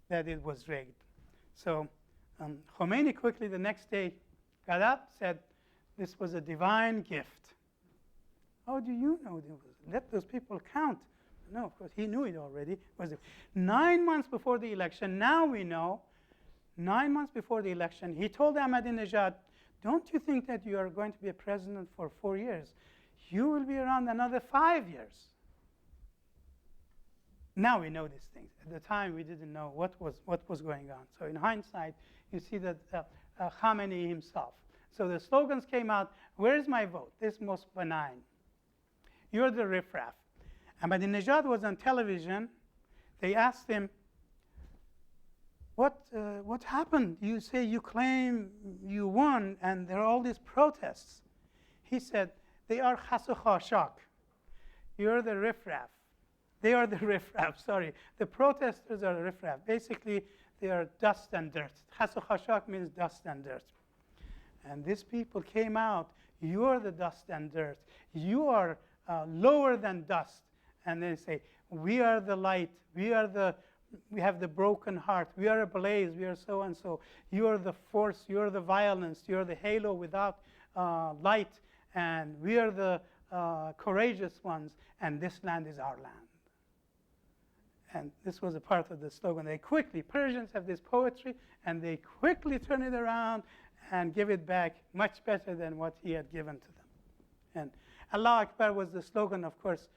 Speaker 3: that it was rigged. So Khomeini quickly the next day got up, said this was a divine gift. How do you know? Let those people count. No, of course, he knew it already. 9 months before the election, now we know, 9 months before the election, he told Ahmadinejad, don't you think that you are going to be a president for 4 years? You will be around another 5 years. Now we know these things. At the time, we didn't know what was going on. So in hindsight, you see that Khamenei himself. So the slogans came out, where's my vote? This is most benign. You're the riffraff. Ahmadinejad was on television. They asked him, what happened? You say you claim you won, and there are all these protests. He said, they are khas u khashak. You're the riffraff. They are the riffraff, sorry. The protesters are the riffraff. Basically, they are dust and dirt. Khas u khashak means dust and dirt. And these people came out, you're the dust and dirt. You are lower than dust. And they say, we are the light, we have the broken heart, we are ablaze, we are so and so. You are the force, you are the violence, you are the halo without light, and we are the courageous ones, and this land is our land. And this was a part of the slogan. Persians have this poetry, and they quickly turn it around and give it back much better than what he had given to them. And Allah Akbar was the slogan, of course,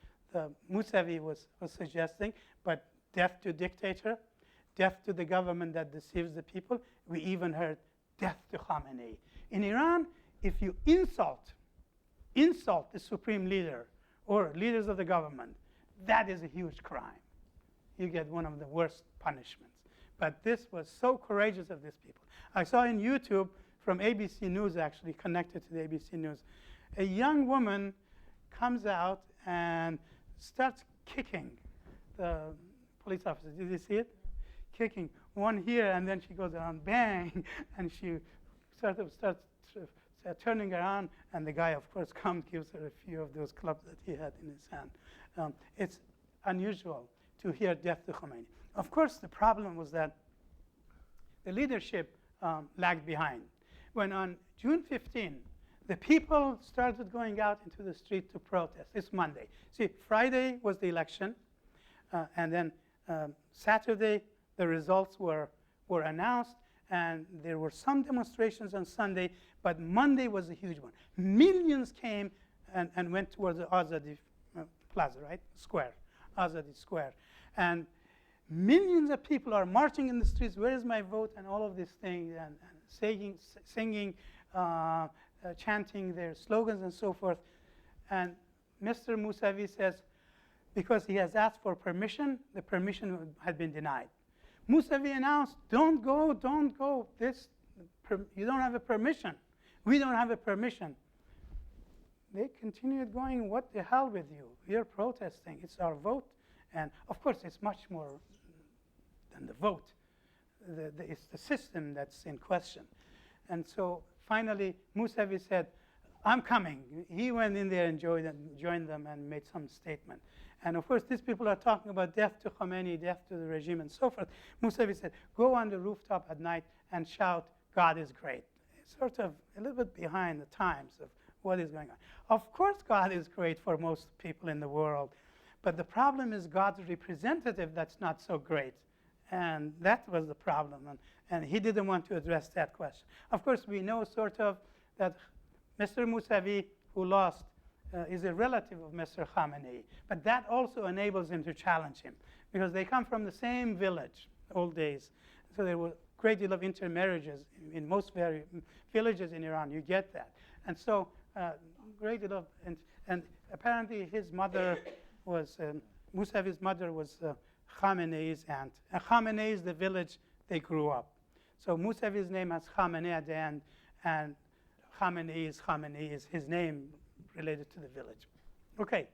Speaker 3: Musavi was suggesting, but death to dictator, death to the government that deceives the people. We even heard death to Khamenei. In Iran, if you insult the supreme leader or leaders of the government, that is a huge crime. You get one of the worst punishments. But this was so courageous of these people. I saw in YouTube from ABC News, actually connected to the ABC News, a young woman comes out and starts kicking the police officer. Did you see it? Kicking one here, and then she goes around, bang, and she starts turning around, and the guy, of course, comes, gives her a few of those clubs that he had in his hand. It's unusual to hear death to Khomeini. Of course, the problem was that the leadership lagged behind. When on June 15, the people started going out into the street to protest. It's Monday. See, Friday was the election, and then Saturday the results were announced, and there were some demonstrations on Sunday, but Monday was a huge one. Millions came and went towards the Azadi Plaza, right? Square, Azadi Square. And millions of people are marching in the streets, where is my vote, and all of these things, and singing, chanting their slogans and so forth. And Mr. Mousavi says, because he has asked for permission, the permission had been denied. Mousavi announced, don't go, don't go. You don't have a permission. We don't have a permission. They continued going, what the hell with you? We're protesting. It's our vote. And of course, it's much more than the vote. It's the system that's in question. And so finally, Mousavi said, I'm coming. He went in there and joined them and made some statement. And of course, these people are talking about death to Khomeini, death to the regime, and so forth. Mousavi said, go on the rooftop at night and shout, God is great. It's sort of a little bit behind the times of what is going on. Of course, God is great for most people in the world. But the problem is God's representative that's not so great. And that was the problem. And he didn't want to address that question. Of course, we know sort of that Mr. Mousavi, who lost, is a relative of Mr. Khamenei. But that also enables him to challenge him, because they come from the same village, old days. So there was a great deal of intermarriages in most villages in Iran. You get that. And so great deal of, and apparently his mother was, Mousavi's mother was Khamenei's aunt. And Khamenei is the village they grew up. So Mousavi's name has Khamenei at the end, and Khamenei is his name related to the village. Okay.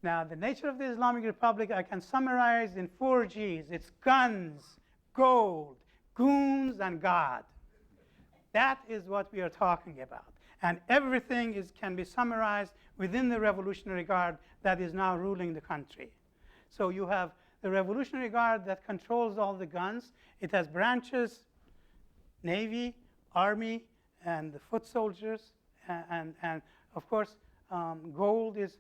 Speaker 3: Now, the nature of the Islamic Republic I can summarize in 4 Gs. It's guns, gold, goons, and God. That is what we are talking about. And everything can be summarized within the Revolutionary Guard that is now ruling the country. So you have the Revolutionary Guard that controls all the guns. It has branches, Navy, Army, and the foot soldiers. And of course, gold is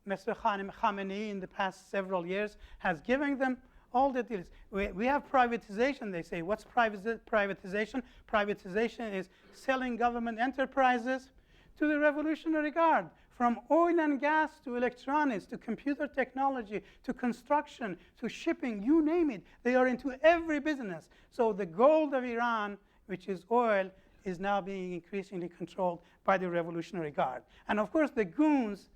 Speaker 3: Mr. Khamenei in the past several years has given them all the deals. We have privatization, they say. What's privatization? Privatization is selling government enterprises to the Revolutionary Guard, from oil and gas to electronics to computer technology to construction to shipping, you name it. They are into every business. So the gold of Iran, which is oil, is now being increasingly controlled by the Revolutionary Guard. And of course, the goons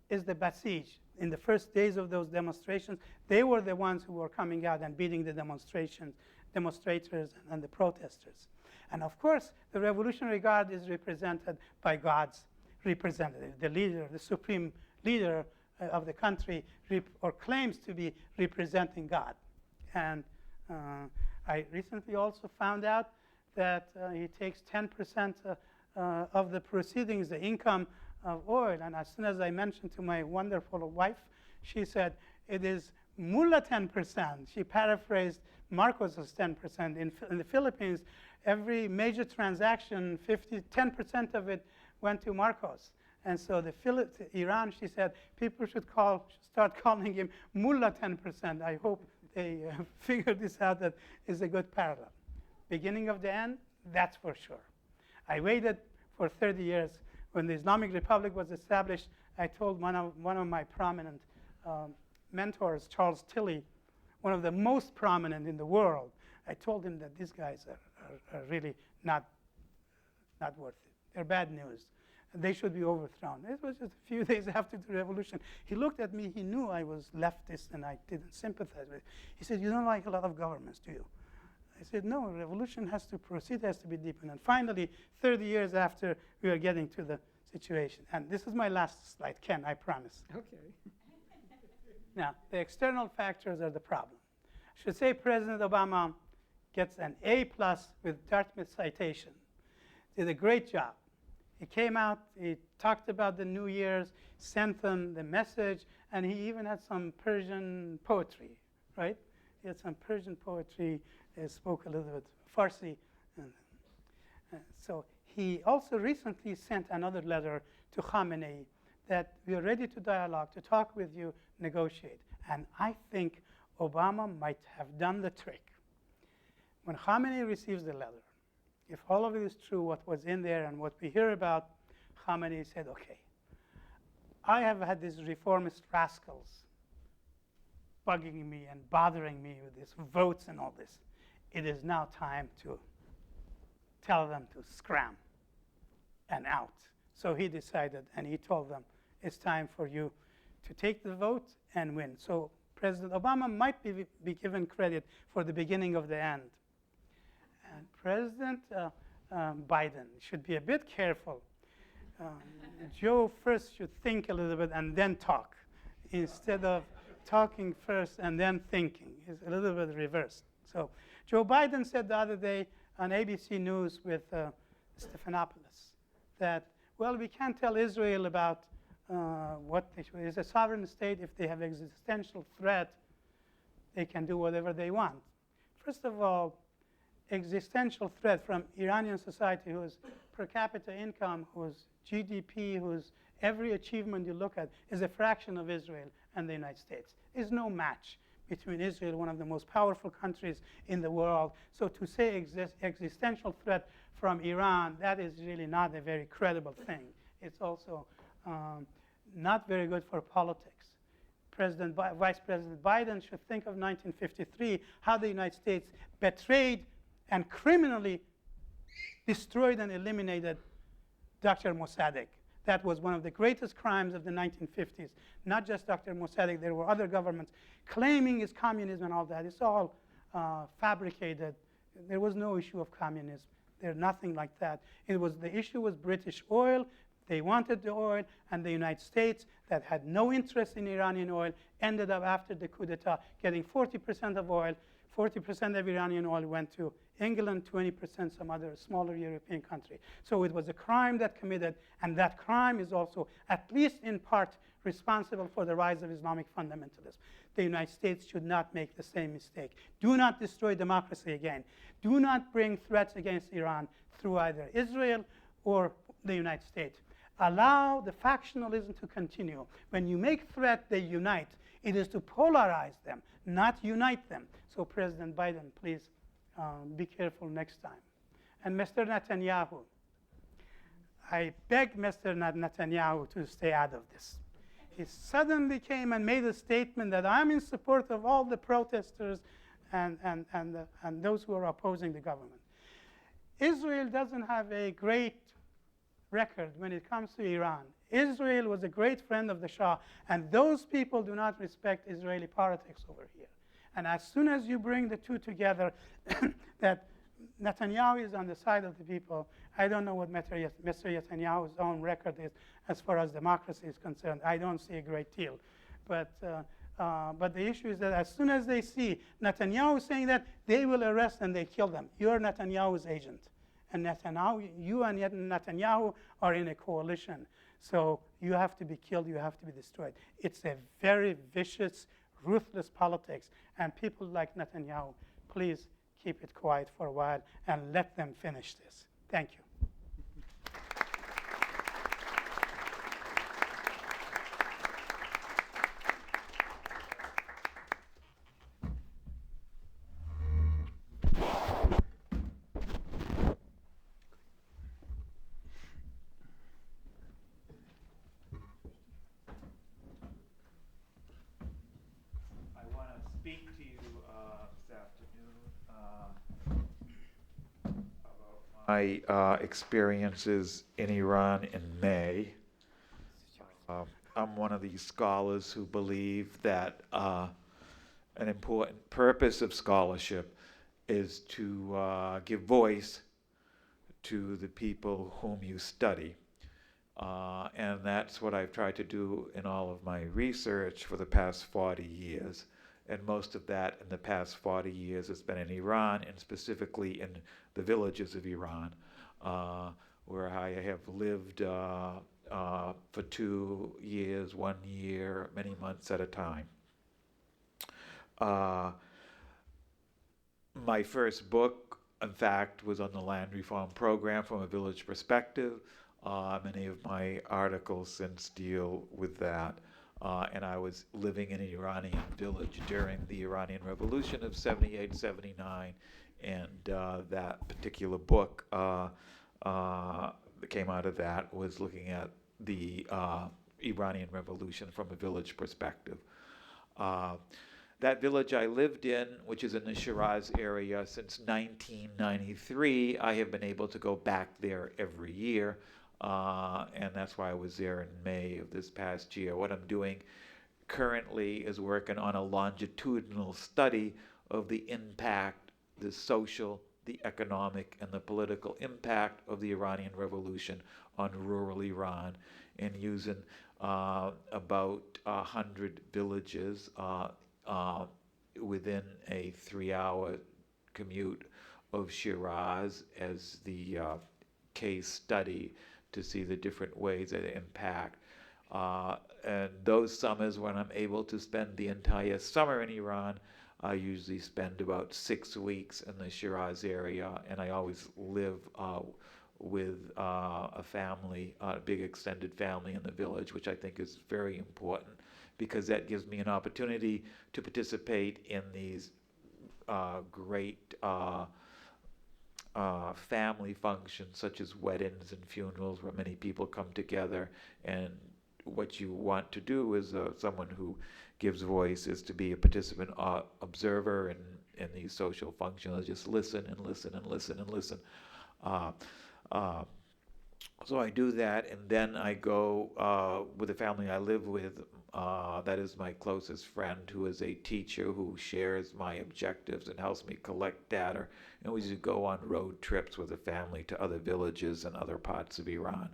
Speaker 3: is the Basij. In the first days of those demonstrations, they were the ones who were coming out and beating the demonstrators and the protesters. And of course, the Revolutionary Guard is represented by God's representative, the leader, the supreme leader of the country, or claims to be representing God. And I recently also found out that he takes 10% of the proceedings, the income of oil. And as soon as I mentioned to my wonderful wife, she said, it is Mullah 10%. She paraphrased Marcos's 10%. In the Philippines, every major transaction, 10% of it went to Marcos. And so Iran, she said, people should start calling him Mullah 10%. I hope they figure this out, that is a good parallel. Beginning of the end, that's for sure. I waited for 30 years. When the Islamic Republic was established, I told one of my prominent mentors, Charles Tilley, one of the most prominent in the world, I told him that these guys are are really not worth it. They're bad news. They should be overthrown. It was just a few days after the revolution. He looked at me. He knew I was leftist and I didn't sympathize with it. He said, "You don't like a lot of governments, do you?" I said, "No, revolution has to proceed, has to be deepened." And finally, 30 years after, we are getting to the situation. And this is my last slide, Ken, I promise.
Speaker 1: Okay.
Speaker 3: Now, the external factors are the problem. I should say President Obama gets an A+ with Dartmouth citation. Did a great job. He came out, he talked about the New Year's, sent them the message, and he even had some Persian poetry, right? He had some Persian poetry, spoke a little bit Farsi. So he also recently sent another letter to Khamenei that we are ready to dialogue, to talk with you, negotiate. And I think Obama might have done the trick. When Khamenei receives the letter, if all of it is true, what was in there and what we hear about, Khamenei said, okay, I have had these reformist rascals bugging me and bothering me with these votes and all this. It is now time to tell them to scram and out. So he decided, and he told them, it's time for you to take the vote and win. So President Obama might be given credit for the beginning of the end. And President Biden should be a bit careful. Joe first should think a little bit and then talk, instead of talking first and then thinking. It's a little bit reversed. So Joe Biden said the other day on ABC News with Stephanopoulos that, well, we can't tell Israel about what they should. It's a sovereign state. If they have existential threat, they can do whatever they want. First of all, existential threat from Iranian society, whose per capita income, whose GDP, whose every achievement you look at is a fraction of Israel and the United States. There's no match between Israel, one of the most powerful countries in the world. So to say existential threat from Iran, that is really not a very credible thing. It's also not very good for politics. Vice President Biden should think of 1953, how the United States betrayed and criminally destroyed and eliminated Dr. Mossadegh. That was one of the greatest crimes of the 1950s. Not just Dr. Mossadegh, there were other governments claiming it's communism and all that. It's all fabricated. There was no issue of communism. There's nothing like that. The issue was British oil. They wanted the oil, and the United States, that had no interest in Iranian oil, ended up after the coup d'etat getting 40% of oil. 40% of Iranian oil went to England, 20% some other smaller European country. So it was a crime that committed, and that crime is also, at least in part, responsible for the rise of Islamic fundamentalism. The United States should not make the same mistake. Do not destroy democracy again. Do not bring threats against Iran through either Israel or the United States. Allow the factionalism to continue. When you make threat, they unite. It is to polarize them, not unite them. So President Biden, please be careful next time. And Mr. Netanyahu, I beg Mr. Netanyahu to stay out of this. He suddenly came and made a statement that I'm in support of all the protesters and those who are opposing the government. Israel doesn't have a great record when it comes to Iran. Israel was a great friend of the Shah, and those people do not respect Israeli politics over here. And as soon as you bring the two together, that Netanyahu is on the side of the people, I don't know what Mr. Netanyahu's own record is as far as democracy is concerned. I don't see a great deal. But the issue is that as soon as they see Netanyahu saying that, they will arrest and they kill them. You're Netanyahu's agent. And you and Netanyahu are in a coalition. So you have to be killed, you have to be destroyed. It's a very vicious, ruthless politics. And people like Netanyahu, please keep it quiet for a while and let them finish this. Thank you.
Speaker 5: Speak to you this afternoon my experiences in Iran in May. I'm one of these scholars who believe that an important purpose of scholarship is to give voice to the people whom you study. And that's what I've tried to do in all of my research for the past 40 years. And most of that in the past 40 years has been in Iran, and specifically in the villages of Iran, where I have lived for 2 years, 1 year, many months at a time. My first book, in fact, was on the land reform program from a village perspective. Many of my articles since deal with that. And I was living in an Iranian village during the Iranian Revolution of 78, 79. And that particular book that came out of that was looking at the Iranian Revolution from a village perspective. That village I lived in, which is in the Shiraz area since 1993, I have been able to go back there every year. And that's why I was there in May of this past year. What I'm doing currently is working on a longitudinal study of the impact, the social, the economic, and the political impact of the Iranian Revolution on rural Iran, and using about 100 villages within a 3-hour commute of Shiraz as the case study to see the different ways that it impact. And those summers when I'm able to spend the entire summer in Iran, I usually spend about 6 weeks in the Shiraz area, and I always live with a family, a big extended family in the village, which I think is very important because that gives me an opportunity to participate in these great family functions such as weddings and funerals where many people come together. And what you want to do as someone who gives voice is to be a participant observer in these social functions. Just listen and listen and listen and listen. So I do that, and then I go with the family I live with. That is my closest friend, who is a teacher who shares my objectives and helps me collect data. And we usually go on road trips with the family to other villages and other parts of Iran.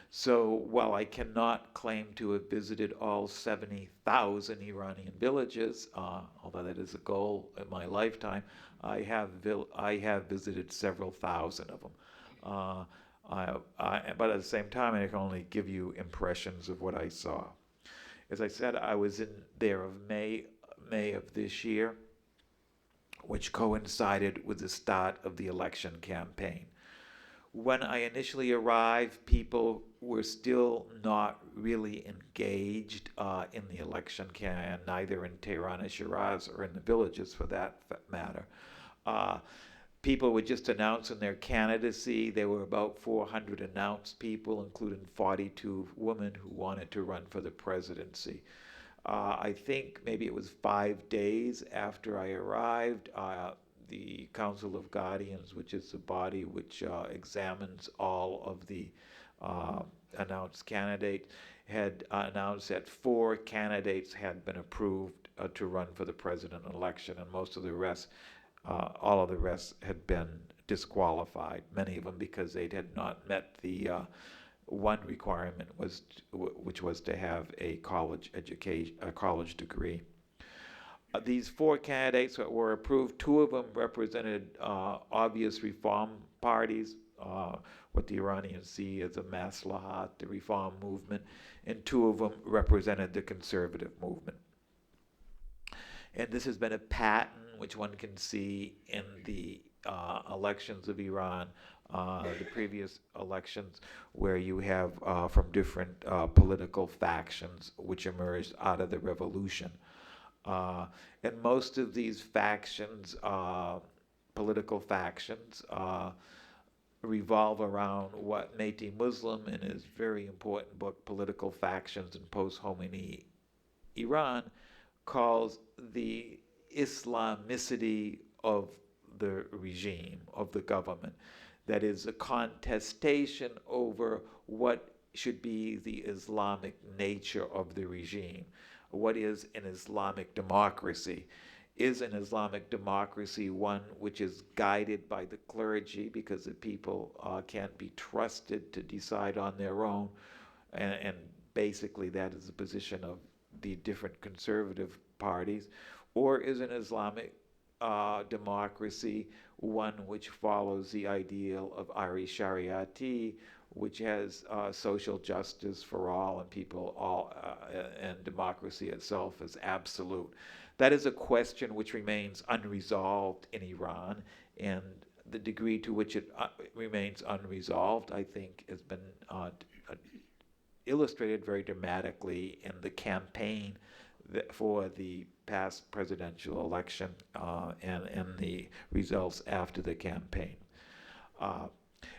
Speaker 5: So while I cannot claim to have visited all 70,000 Iranian villages, although that is a goal in my lifetime, I have visited several thousand of them. But at the same time, I can only give you impressions of what I saw. As I said, I was in there of May of this year, which coincided with the start of the election campaign. When I initially arrived, people were still not really engaged in the election campaign, neither in Tehran or Shiraz or in the villages for that matter. People were just announcing their candidacy. There were about 400 announced people, including 42 women who wanted to run for the presidency. I think maybe it was 5 days after I arrived, the Council of Guardians, which is the body which examines all of the announced candidates, had announced that 4 candidates had been approved to run for the president election, and most of the rest, all of the rest had been disqualified, many of them because they had not met the one requirement, which was to have a college education, a college degree. These 4 candidates that were approved, 2 of them represented obvious reform parties, what the Iranians see as a maslahat, the reform movement, and 2 of them represented the conservative movement. And this has been a pattern which one can see in the elections of Iran, the previous elections, where you have from different political factions which emerged out of the revolution. And most of these factions, political factions, revolve around what Métis Muslim, in his very important book, Political Factions in Post-Khomeini Iran, calls the Islamicity of the regime, of the government. that is a contestation over what should be the Islamic nature of the regime. What is an Islamic democracy? Is an Islamic democracy one which is guided by the clergy because the people can't be trusted to decide on their own? And basically that is the position of the different conservative parties. Or is an Islamic democracy one which follows the ideal of Irish Shariati, which has social justice for all and people all, and democracy itself as absolute? That is a question which remains unresolved in Iran, and the degree to which it remains unresolved, I think, has been illustrated very dramatically in the campaign for the past presidential election and the results after the campaign.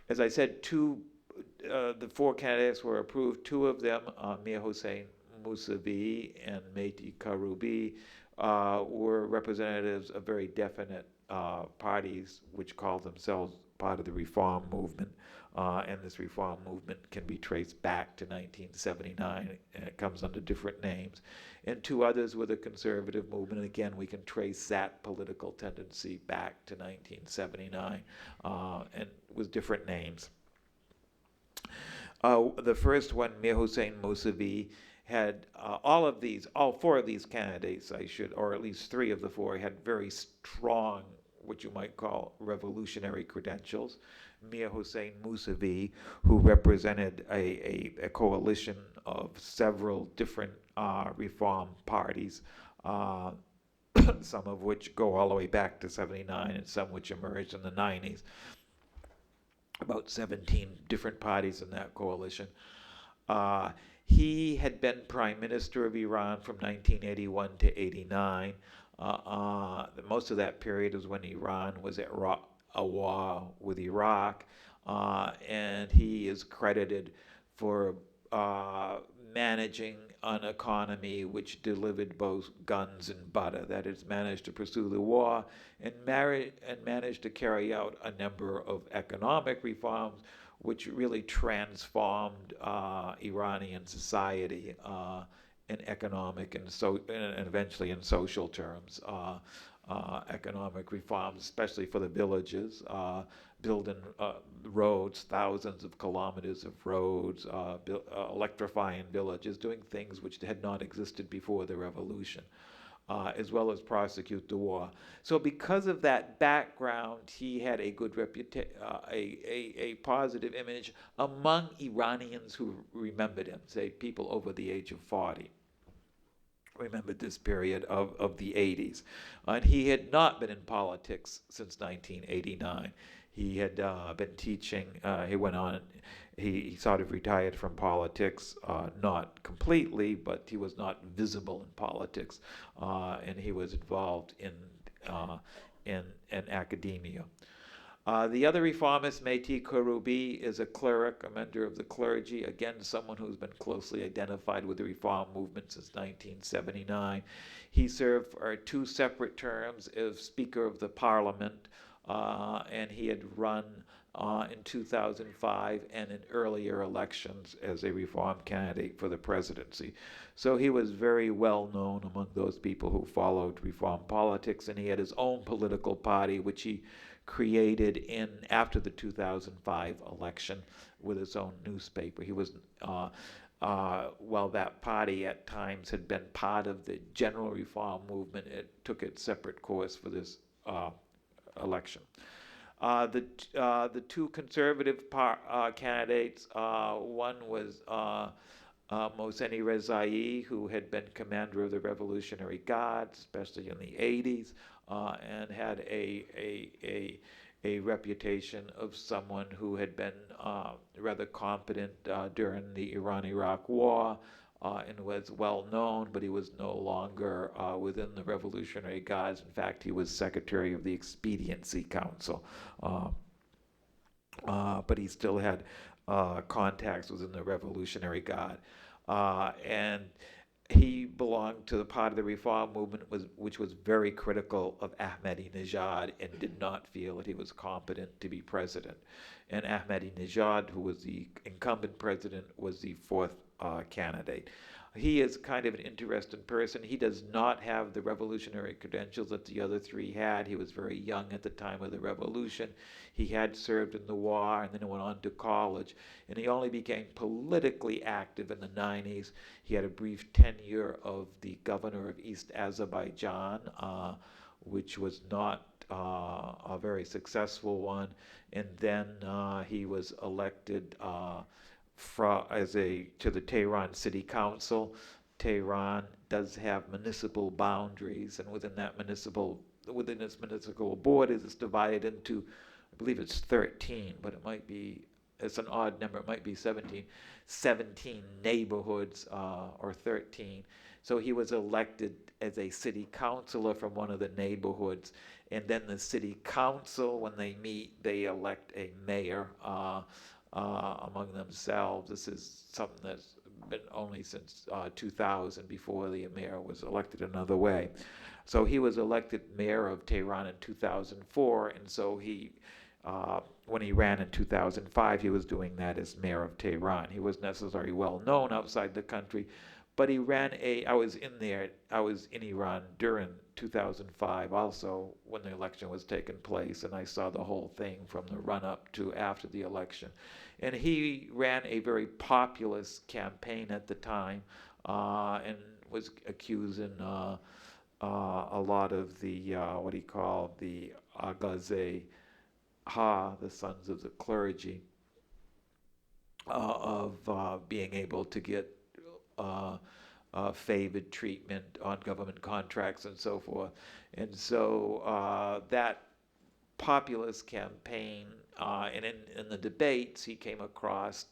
Speaker 5: As I said, the 4 candidates were approved. 2 of them, Mir Hossein Mousavi and Mehdi Karoubi, were representatives of very definite parties which call themselves part of the reform movement. And this reform movement can be traced back to 1979, and it comes under different names. And 2 others were the conservative movement. And again, we can trace that political tendency back to 1979 and with different names. The first one, Mir Hossein Mousavi, had all 4 of these candidates, or at least 3 of the 4, had very strong, what you might call revolutionary credentials. Mir Hossein Mousavi, who represented a coalition of several different reform parties, some of which go all the way back to 79 and some which emerged in the 90s. About 17 different parties in that coalition. He had been prime minister of Iran from 1981 to 89. Most of that period was when Iran was at a war with Iraq, and he is credited for managing an economy which delivered both guns and butter. That is, managed to pursue the war and managed to carry out a number of economic reforms which really transformed Iranian society in economic and eventually in social terms. Economic reforms, especially for the villages, building roads, thousands of kilometers of roads, electrifying villages, doing things which had not existed before the revolution, as well as prosecute the war. So because of that background, he had a good reputation, a positive image among Iranians who remembered him, say people over the age of 40. Remembered this period of the 80s. And he had not been in politics since 1989. He had been teaching. He went on. He sort of retired from politics, not completely, but he was not visible in politics, and he was involved in academia. The other reformist, Mehdi Karoubi, is a cleric, a member of the clergy, again, someone who's been closely identified with the reform movement since 1979. He served for 2 separate terms as Speaker of the Parliament, and he had run in 2005 and in earlier elections as a reform candidate for the presidency. So he was very well known among those people who followed reform politics, and he had his own political party, which he created after the 2005 election with his own newspaper. He was, while that party at times had been part of the general reform movement, it took its separate course for this election. The 2 conservative candidates, one was Mohseni Rezai, who had been commander of the Revolutionary Guard, especially in the 80s, and had a reputation of someone who had been rather competent during the Iran-Iraq War and was well known, but he was no longer within the Revolutionary Guards. In fact, he was secretary of the Expediency Council, but he still had contacts within the Revolutionary Guard. And he belonged to the part of the reform movement which was very critical of Ahmadinejad and did not feel that he was competent to be president. And Ahmadinejad, who was the incumbent president, was the fourth candidate. He is kind of an interesting person. He does not have the revolutionary credentials that the other three had. He was very young at the time of the revolution. He had served in the war and then went on to college. And he only became politically active in the 90s. He had a brief tenure of the governor of East Azerbaijan, which was not a very successful one. And then he was elected to the Tehran City Council. Tehran does have municipal boundaries, and within its municipal board is divided into, I believe it's 13, but it's an odd number. It might be 17 neighborhoods or 13. So he was elected as a city councilor from one of the neighborhoods, and then the city council, when they meet, they elect a mayor among themselves. This is something that's been only since 2000, before the mayor was elected another way. So he was elected mayor of Tehran in 2004, and so when he ran in 2005, he was doing that as mayor of Tehran. He was necessarily well known outside the country, but he ran I was in Iran during 2005 also, when the election was taking place, and I saw the whole thing from the run-up to after the election. And he ran a very populist campaign at the time, and was accusing a lot of the, the Agazé Ha, the sons of the clergy, of being able to get favored treatment on government contracts and so forth. And so that populist campaign, and in the debates he came across,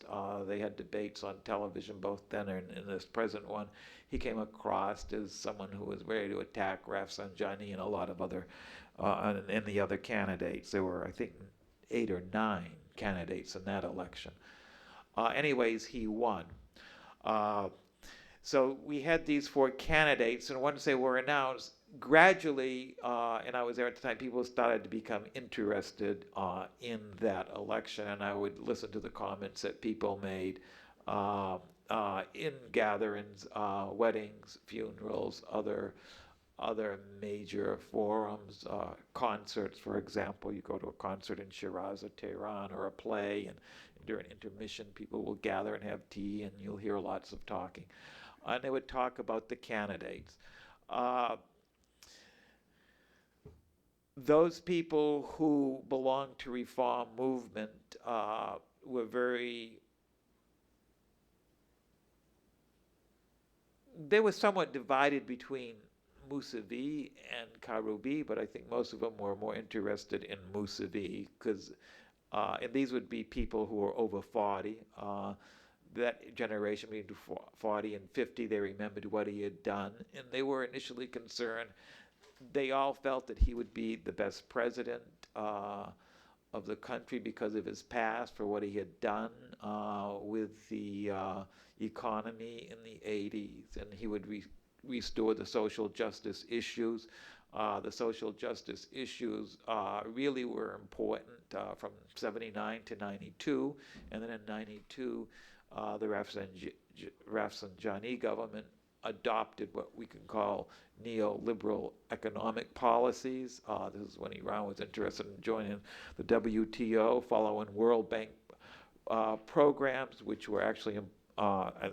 Speaker 5: they had debates on television both then and in this present one, he came across as someone who was ready to attack Rafsanjani and a lot of other, and the other candidates. There were, I think, 8 or 9 candidates in that election. Anyways, he won. So we had these 4 candidates, and once they were announced, gradually, and I was there at the time, people started to become interested in that election, and I would listen to the comments that people made in gatherings, weddings, funerals, other major forums, concerts, for example. You go to a concert in Shiraz or Tehran, or a play, and during intermission, people will gather and have tea, and you'll hear lots of talking. And they would talk about the candidates. Those people who belonged to reform movement they were somewhat divided between Misagh and Karoubi, but I think most of them were more interested in Misagh, because and these would be people who were over 40. That generation between 40 and 50, they remembered what he had done, and they were initially concerned. They all felt that he would be the best president of the country because of his past, for what he had done with the economy in the 80s, and he would restore the social justice issues. The social justice issues really were important from 79 to 92, and then in 92, the Rafsanjani government adopted what we can call neoliberal economic policies. This is when Iran was interested in joining the WTO, following World Bank programs, which were actually, in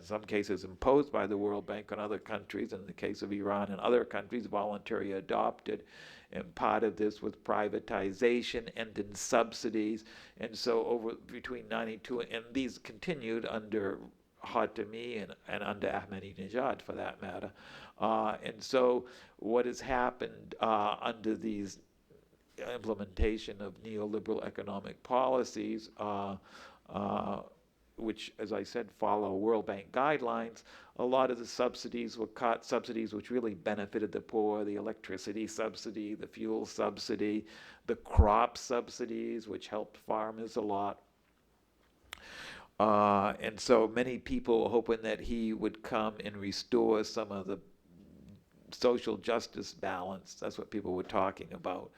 Speaker 5: some cases, imposed by the World Bank on other countries. In the case of Iran and other countries, voluntarily adopted. And part of this was privatization, ending subsidies. And so between 92, and these continued under Khatami and under Ahmadinejad, for that matter. And so what has happened under these implementation of neoliberal economic policies, which, as I said, follow World Bank guidelines, a lot of the subsidies were cut, subsidies which really benefited the poor, the electricity subsidy, the fuel subsidy, the crop subsidies, which helped farmers a lot. And so many people were hoping that he would come and restore some of the social justice balance. That's what people were talking about.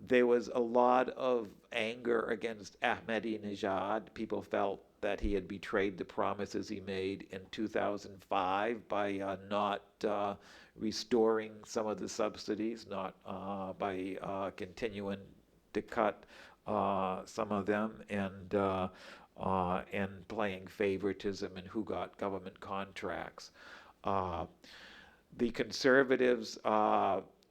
Speaker 5: There was a lot of anger against Ahmadinejad. People felt that he had betrayed the promises he made in 2005 by not restoring some of the subsidies, not by continuing to cut some of them, and playing favoritism and who got government contracts. The conservatives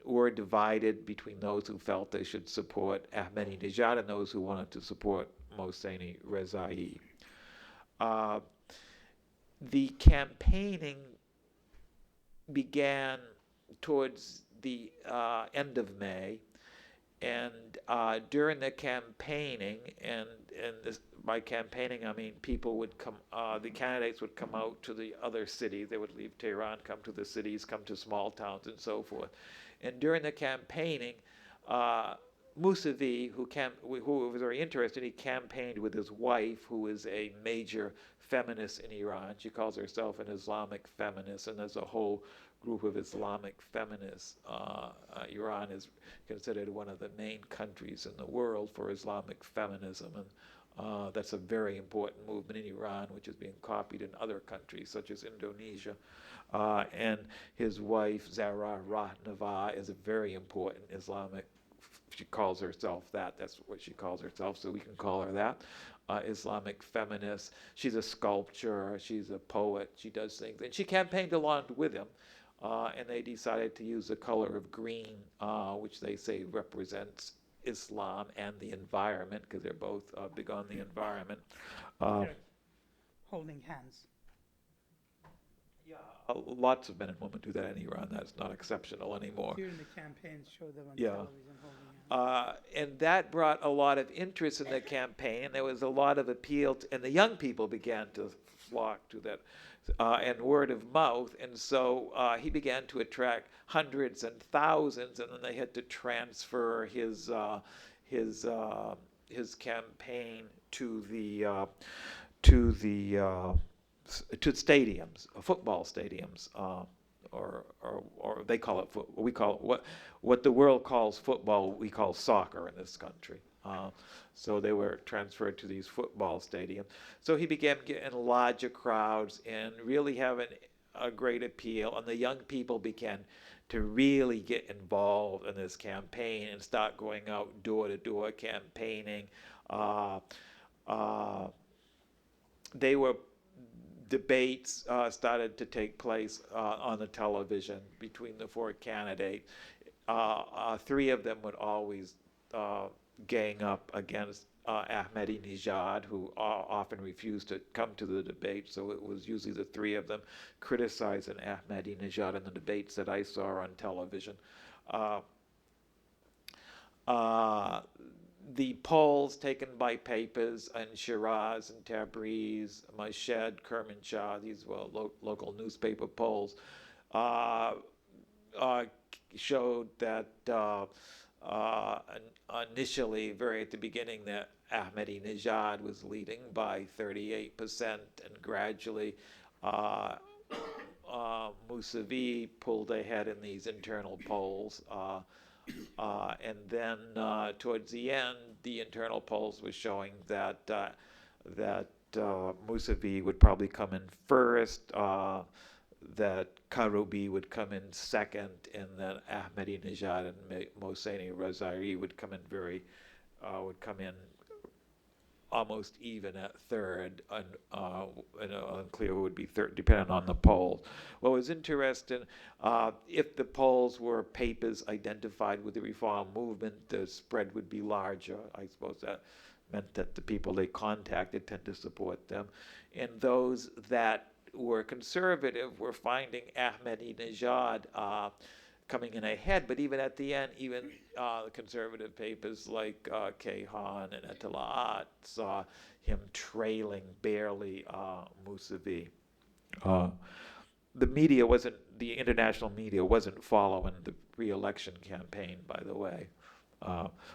Speaker 5: were divided between those who felt they should support Ahmadinejad and those who wanted to support Mohseni Rezai. The campaigning began towards the end of May, and during the campaigning, and this, by campaigning I mean people would come, the candidates would come out to the other cities. They would leave Tehran, come to the cities, come to small towns, and so forth. And during the campaigning, Misagh, who was very interested, he campaigned with his wife, who is a major feminist in Iran. She calls herself an Islamic feminist, and there's a whole group of Islamic feminists. Iran is considered one of the main countries in the world for Islamic feminism, and that's a very important movement in Iran, which is being copied in other countries, such as Indonesia. And his wife, Zahra Rahnava, is a very important Islamic, she calls herself that, that's what she calls herself, so we can call her that, Islamic feminist. She's a sculptor, she's a poet, she does things, and she campaigned along with him, and they decided to use the color of green, which they say represents Islam and the environment, because they're both big on the environment.
Speaker 3: Holding hands.
Speaker 5: Lots of men and women do that in Iran. That's not exceptional anymore.
Speaker 3: During the campaign, show them on
Speaker 5: Yeah.
Speaker 3: television holding hands.
Speaker 5: And that brought a lot of interest in the campaign, and there was a lot of appeal, and the young people began to flock to that, and word of mouth, and so he began to attract hundreds and thousands, and then they had to transfer his campaign to stadiums, football stadiums, or they call it we call it what the world calls football, we call soccer in this country. So they were transferred to these football stadiums. So he began getting larger crowds and really having a great appeal, and the young people began to really get involved in this campaign and start going out door to door campaigning. Debates started to take place on the television between the four candidates. Three of them would always gang up against Ahmadinejad, who often refused to come to the debate, so it was usually the three of them criticizing Ahmadinejad in the debates that I saw on television. The polls taken by papers in Shiraz and Tabriz, Mashhad, Kermanshah, these were local newspaper polls, showed that initially, very at the beginning, that Ahmadinejad was leading by 38%, and gradually Misagh pulled ahead in these internal polls. And then towards the end, the internal polls were showing that Misagh would probably come in first, that Karoubi would come in second, and that Ahmadinejad and Mohseni Rezai would come in almost even at third, and unclear who would be third, depending on the polls. What was interesting, if the polls were papers identified with the reform movement, the spread would be larger. I suppose that meant that the people they contacted tend to support them. And those that were conservative were finding Ahmadinejad coming in ahead, but even at the end, even the conservative papers like Kayhan and Etala'at saw him trailing barely Misagh. The international media wasn't following the re-election campaign, by the way.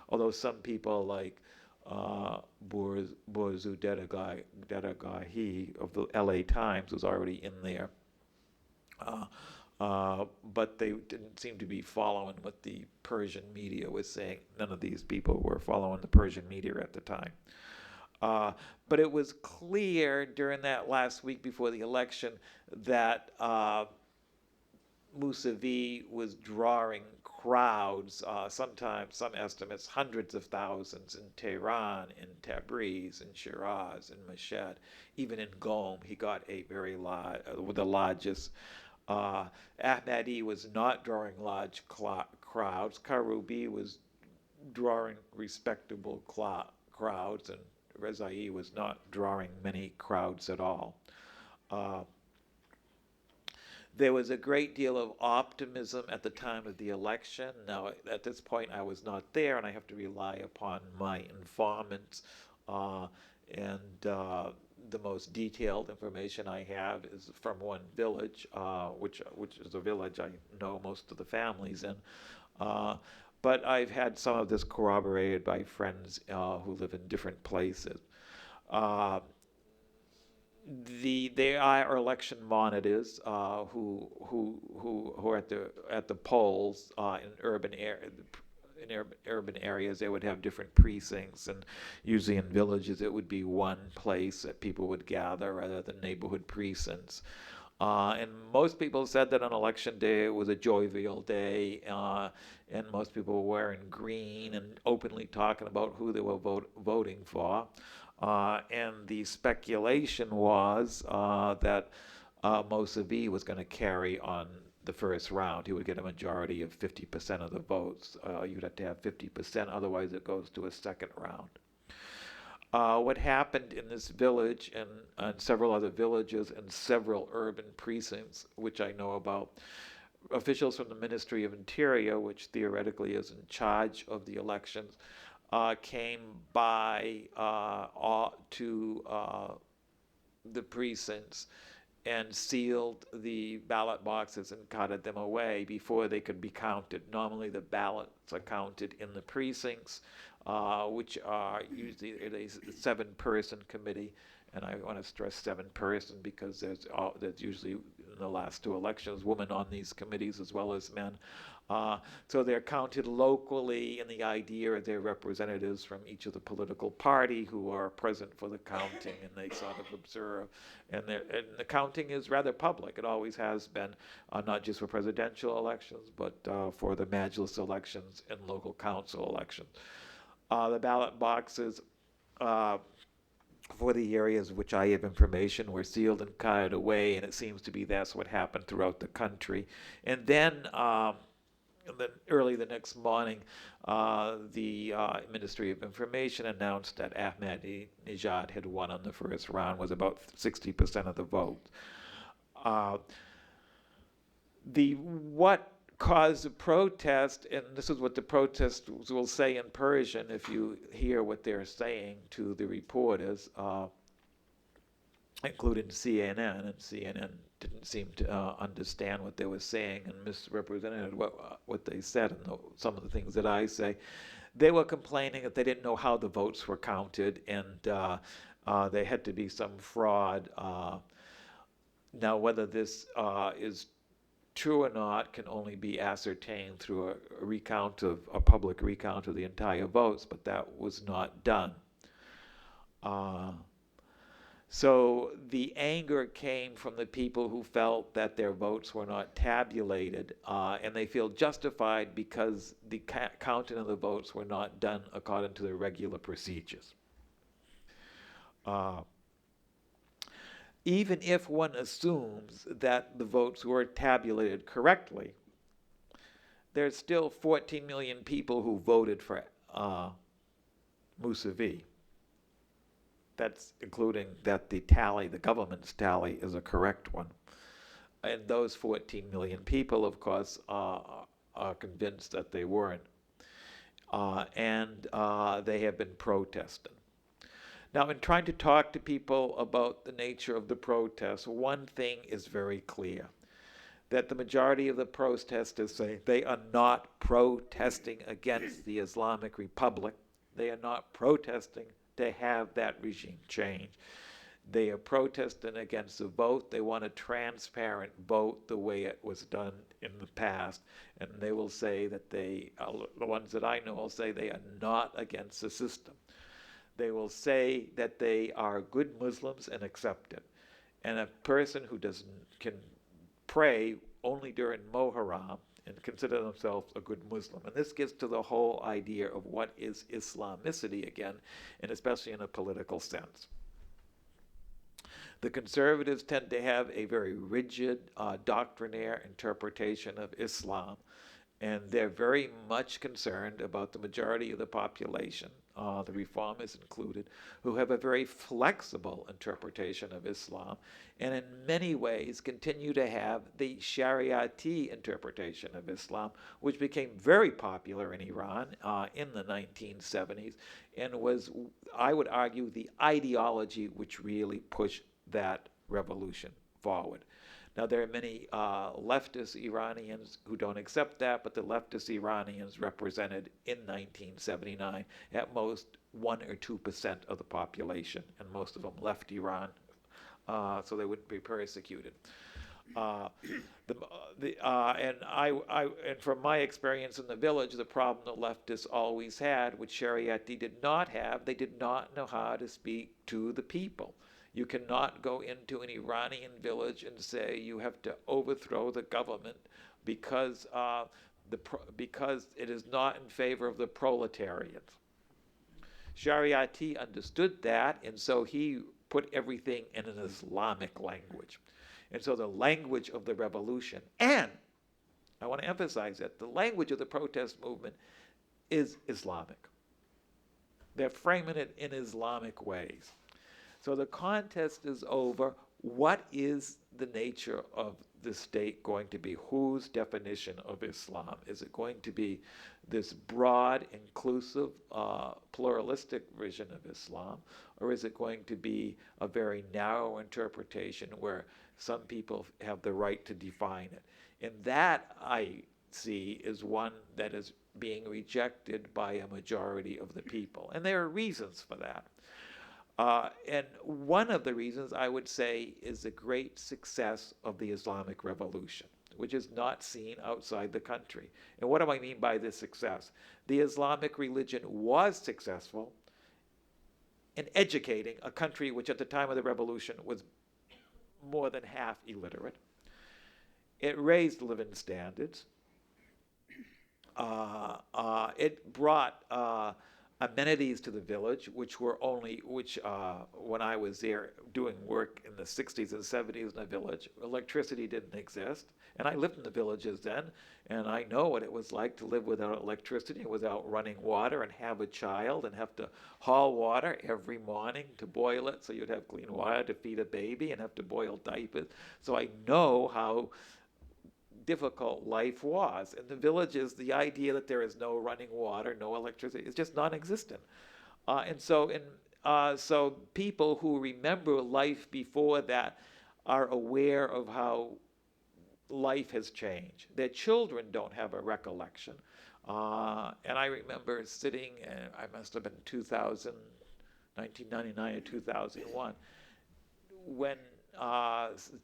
Speaker 5: Although some people like Borzu Dedagahi of the LA Times was already in there. But they didn't seem to be following what the Persian media was saying. None of these people were following the Persian media at the time. But it was clear during that last week before the election that Misagh was drawing crowds, sometimes, some estimates, hundreds of thousands in Tehran, in Tabriz, in Shiraz, in Mashhad. Even in Qom, he got a very large, the largest. Ahmadi was not drawing large crowds. Karoubi was drawing respectable crowds, and Rezai was not drawing many crowds at all. There was a great deal of optimism at the time of the election. Now, at this point, I was not there, and I have to rely upon my informants. And the most detailed information I have is from one village, which is a village I know most of the families in. But I've had some of this corroborated by friends who live in different places. There are election monitors who are at the polls in urban areas. They would have different precincts, and usually in villages it would be one place that people would gather rather than neighborhood precincts. And most people said that on election day it was a jovial day, and most people were wearing green and openly talking about who they were voting for. And the speculation was that Misagh was going to carry on the first round. He would get a majority of 50% of the votes. You'd have to have 50%, otherwise it goes to a second round. What happened in this village and several other villages and several urban precincts, which I know about, officials from the Ministry of Interior, which theoretically is in charge of the elections, came by to the precincts and sealed the ballot boxes and carted them away before they could be counted. Normally the ballots are counted in the precincts, which are usually a 7-person committee. And I want to stress 7-person because there's usually, in the last 2 elections, women on these committees as well as men. So they're counted locally, and the idea is they're representatives from each of the political party who are present for the counting, and they sort of observe. And the counting is rather public. It always has been, not just for presidential elections, but for the Majlis elections and local council elections. The ballot boxes for the areas which I have information were sealed and carted away, and it seems to be that's what happened throughout the country. And then early the next morning, the Ministry of Information announced that Ahmadinejad had won on the first round, was about 60% of the vote. What caused the protest, and this is what the protesters will say in Persian if you hear what they're saying to the reporters, including CNN, and CNN didn't seem to understand what they were saying and misrepresented what they said and some of the things that I say. They were complaining that they didn't know how the votes were counted, and there had to be some fraud. Now, whether this is true or not can only be ascertained through a public recount of the entire votes, but that was not done. So the anger came from the people who felt that their votes were not tabulated, and they feel justified because the counting of the votes were not done according to the regular procedures. Even if one assumes that the votes were tabulated correctly, there's still 14 million people who voted for Misagh. That's including that the government's tally is a correct one. And those 14 million people, of course, are convinced that they weren't. And they have been protesting. Now, in trying to talk to people about the nature of the protests, one thing is very clear, that the majority of the protesters say they are not protesting against the Islamic Republic. They are not protesting to have that regime change. They are protesting against the vote. They want a transparent vote the way it was done in the past. And they will say that the ones that I know will say they are not against the system. They will say that they are good Muslims and accept it. And a person who can pray only during Moharram and consider themselves a good Muslim. And this gets to the whole idea of what is Islamicity again, and especially in a political sense. The conservatives tend to have a very rigid doctrinaire interpretation of Islam, and they're very much concerned about the majority of the population, the reformers included, who have a very flexible interpretation of Islam, and in many ways continue to have the Shariati interpretation of Islam, which became very popular in Iran in the 1970s, and was, I would argue, the ideology which really pushed that revolution forward. Now, there are many leftist Iranians who don't accept that, but the leftist Iranians represented in 1979 at most 1 or 2% of the population, and most of them left Iran, so they wouldn't be persecuted. And from my experience in the village, the problem the leftists always had, which Shariati did not have, they did not know how to speak to the people. You cannot go into an Iranian village and say you have to overthrow the government because it is not in favor of the proletariat. Shariati understood that, and so he put everything in an Islamic language. And so the language of the revolution, and I want to emphasize that, the language of the protest movement is Islamic. They're framing it in Islamic ways. So the contest is over. What is the nature of the state going to be? Whose definition of Islam? Is it going to be this broad, inclusive, pluralistic vision of Islam? Or is it going to be a very narrow interpretation where some people have the right to define it? And that, I see, is one that is being rejected by a majority of the people. And there are reasons for that. And one of the reasons, I would say, is the great success of the Islamic Revolution, which is not seen outside the country. And what do I mean by this success? The Islamic religion was successful in educating a country which at the time of the revolution was more than half illiterate. It raised living standards. It brought amenities to the village, which when I was there doing work in the 60s and 70s in the village, electricity didn't exist. And I lived in the villages then, and I know what it was like to live without electricity, without running water, and have a child, and have to haul water every morning to boil it so you'd have clean water to feed a baby, and have to boil diapers. So I know how difficult life was. In the villages, the idea that there is no running water, no electricity, is just non-existent. So people who remember life before that are aware of how life has changed. Their children don't have a recollection. And I remember sitting, I must have been 1999 or 2001, when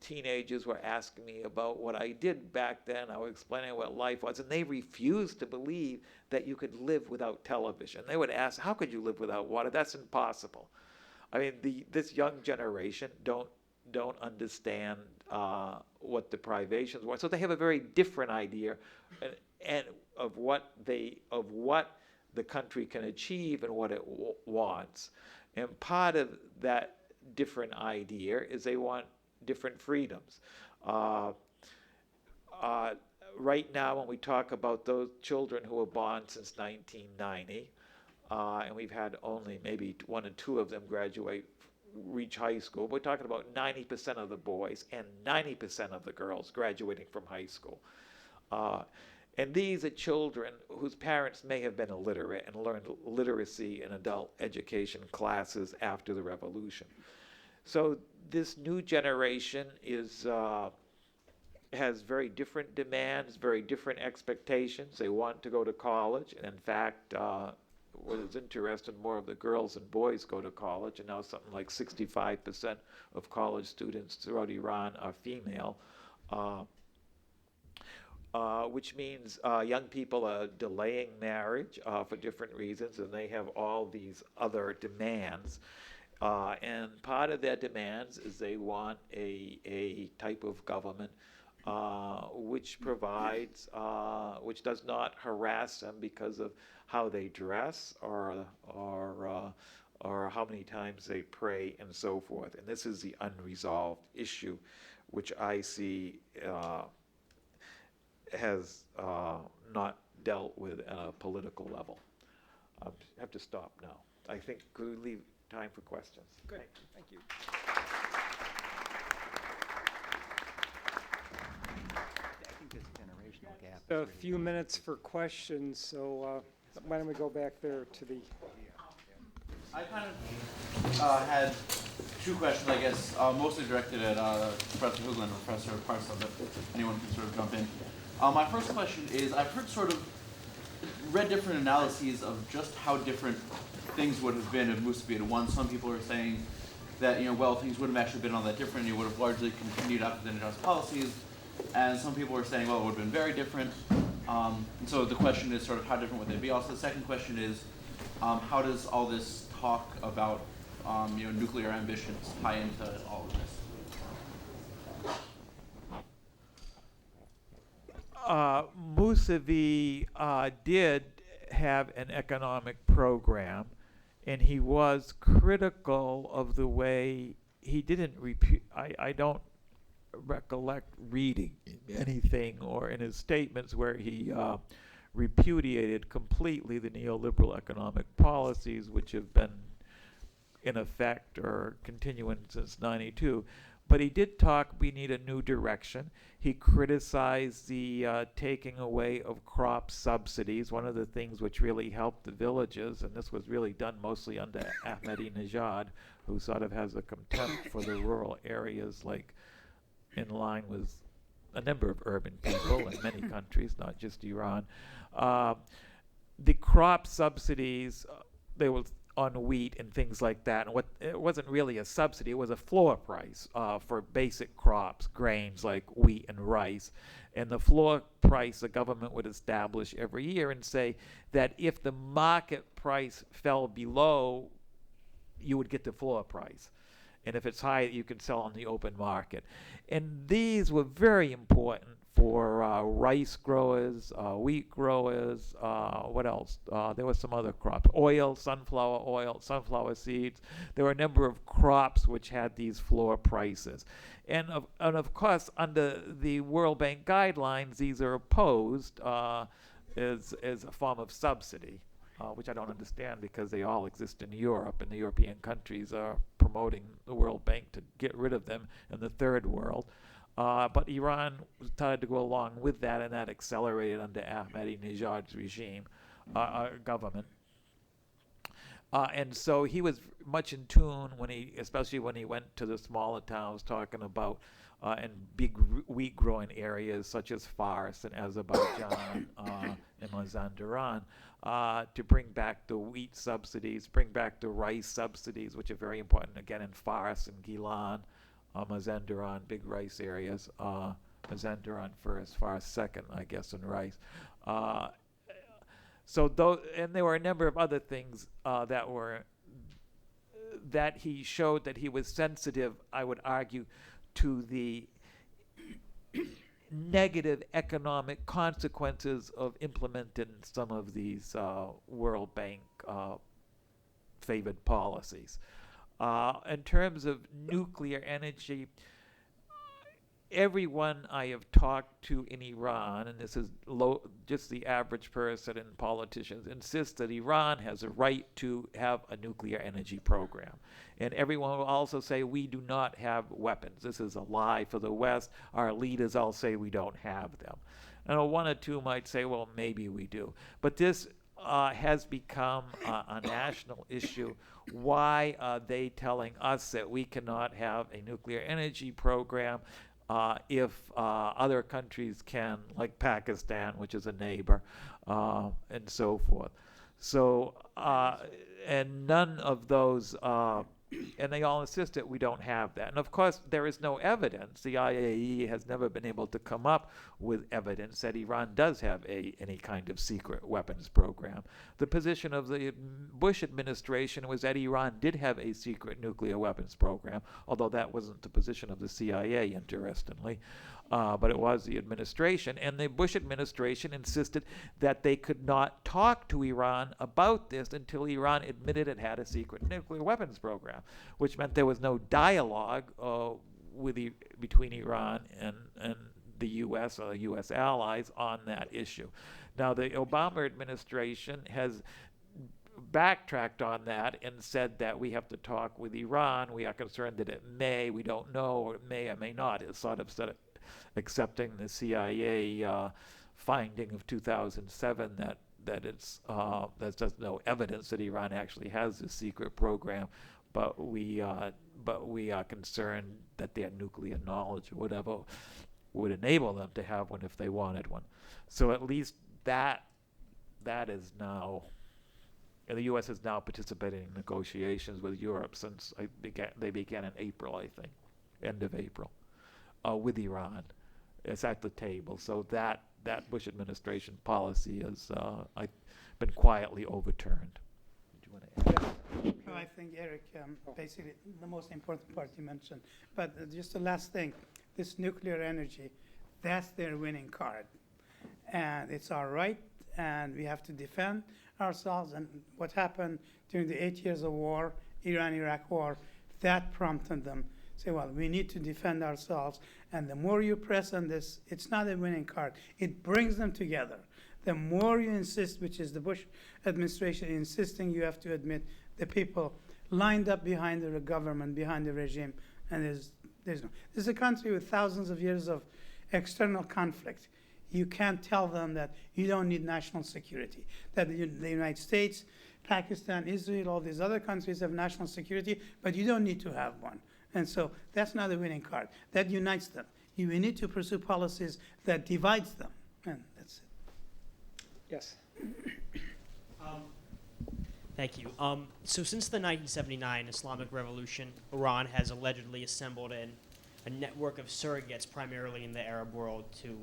Speaker 5: teenagers were asking me about what I did back then. I was explaining what life was, and they refused to believe that you could live without television. They would ask, how could you live without water? That's impossible. I mean, this young generation don't understand what the privations were. So they have a very different idea and of what the country can achieve and what it wants. And part of that different idea is they want different freedoms. Right now, when we talk about those children who were born since 1990, and we've had only maybe 1 or 2 of them reach high school, we're talking about 90% of the boys and 90% of the girls graduating from high school. And these are children whose parents may have been illiterate and learned literacy and adult education classes after the revolution. So this new generation has very different demands, very different expectations. They want to go to college, and in fact, was interested, more of the girls and boys go to college, and now something like 65% of college students throughout Iran are female, which means young people are delaying marriage for different reasons, and they have all these other demands. And part of their demands is they want a type of government which provides, which does not harass them because of how they dress or how many times they pray and so forth. And this is the unresolved issue, which I see has not dealt with at a political level. I have to stop now. I think could we leave time for questions?
Speaker 1: Good, thank you.
Speaker 2: I think this generational gap.
Speaker 1: A few minutes for questions, so why don't we go back there to the,
Speaker 4: I kind of had two questions, I guess, mostly directed at Professor Hooglund and Professor Parsa, but anyone can sort of jump in. My first question is, I've heard read different analyses of just how different things would have been if Misagh had won. Some people are saying that, well, things wouldn't have actually been all that different. You would have largely continued after the Nijad's policies. And some people are saying, well, it would have been very different. And so the question is sort of how different would they be? Also, the second question is, how does all this talk about nuclear ambitions tie into all of this?
Speaker 5: Misagh did have an economic program, and he was critical of the way he didn't I don't recollect reading anything or in his statements where he repudiated completely the neoliberal economic policies which have been in effect or continuing since '92. But he did talk we need a new direction. He criticized the taking away of crop subsidies, one of the things which really helped the villages, and this was really done mostly under Ahmadinejad, who sort of has a contempt for the rural areas, like in line with a number of urban people in many countries, not just Iran. The crop subsidies, they were on wheat and things like that. And it wasn't really a subsidy, it was a floor price for basic crops, grains like wheat and rice. And the floor price the government would establish every year and say that if the market price fell below, you would get the floor price. And if it's high, you can sell on the open market. And these were very important for rice growers, wheat growers, what else? There were some other crops, oil, sunflower seeds. There were a number of crops which had these floor prices. And of course, under the World Bank guidelines, these are opposed as a form of subsidy, which I don't understand because they all exist in Europe, and the European countries are promoting the World Bank to get rid of them in the third world. But Iran started to go along with that, and that accelerated under Ahmadinejad's regime, government. And so he was much in tune especially when he went to the smaller towns, talking about and big wheat growing areas such as Fars and Azerbaijan and Mazandaran, to bring back the wheat subsidies, bring back the rice subsidies, which are very important again in Fars and Gilan. Mazandaran, big rice areas. Mazandaran first, Fars second, I guess, in rice. And there were a number of other things that he showed that he was sensitive, I would argue, to the negative economic consequences of implementing some of these World Bank favored policies. In terms of nuclear energy, everyone I have talked to in Iran, and this is just the average person and politicians, insist that Iran has a right to have a nuclear energy program. And everyone will also say we do not have weapons. This is a lie for the West. Our leaders all say we don't have them. And one or two might say, well, maybe we do. But this has become a national issue. Why are they telling us that we cannot have a nuclear energy program if other countries can, like Pakistan, which is a neighbor, and so forth? So, and none of those, and they all insist that we don't have that. And of course, there is no evidence. The IAEA has never been able to come up with evidence that Iran does have any kind of secret weapons program. The position of the Bush administration was that Iran did have a secret nuclear weapons program, although that wasn't the position of the CIA, interestingly. But it was the administration, and the Bush administration insisted that they could not talk to Iran about this until Iran admitted it had a secret nuclear weapons program, which meant there was no dialogue between Iran and the U.S. or U.S. allies on that issue. Now, the Obama administration has backtracked on that and said that we have to talk with Iran. We are concerned that it may, we don't know, or it may or may not. It's sort of said it, accepting the CIA finding of 2007 that there's just no evidence that Iran actually has this secret program, but we are concerned that their nuclear knowledge or whatever would enable them to have one if they wanted one. So at least that is now, and the U.S. is now participating in negotiations with Europe since they began in April, I think, end of April, with Iran. It's at the table. So that Bush administration policy has been quietly overturned. Do you want to add?
Speaker 3: No, I think, Eric, basically the most important part you mentioned. But just the last thing, this nuclear energy, that's their winning card. And it's our right, and we have to defend ourselves. And what happened during the 8 years of war, Iran-Iraq war, that prompted them say, well, we need to defend ourselves. And the more you press on this, it's not a winning card. It brings them together. The more you insist, which is the Bush administration insisting, you have to admit the people lined up behind the government, behind the regime, and there's no. This is a country with thousands of years of external conflict. You can't tell them that you don't need national security, that the United States, Pakistan, Israel, all these other countries have national security, but you don't need to have one. And so that's not a winning card. That unites them. We need to pursue policies that divides them, and that's it.
Speaker 1: Yes.
Speaker 6: Thank you. So since the 1979 Islamic Revolution, Iran has allegedly assembled a network of surrogates primarily in the Arab world to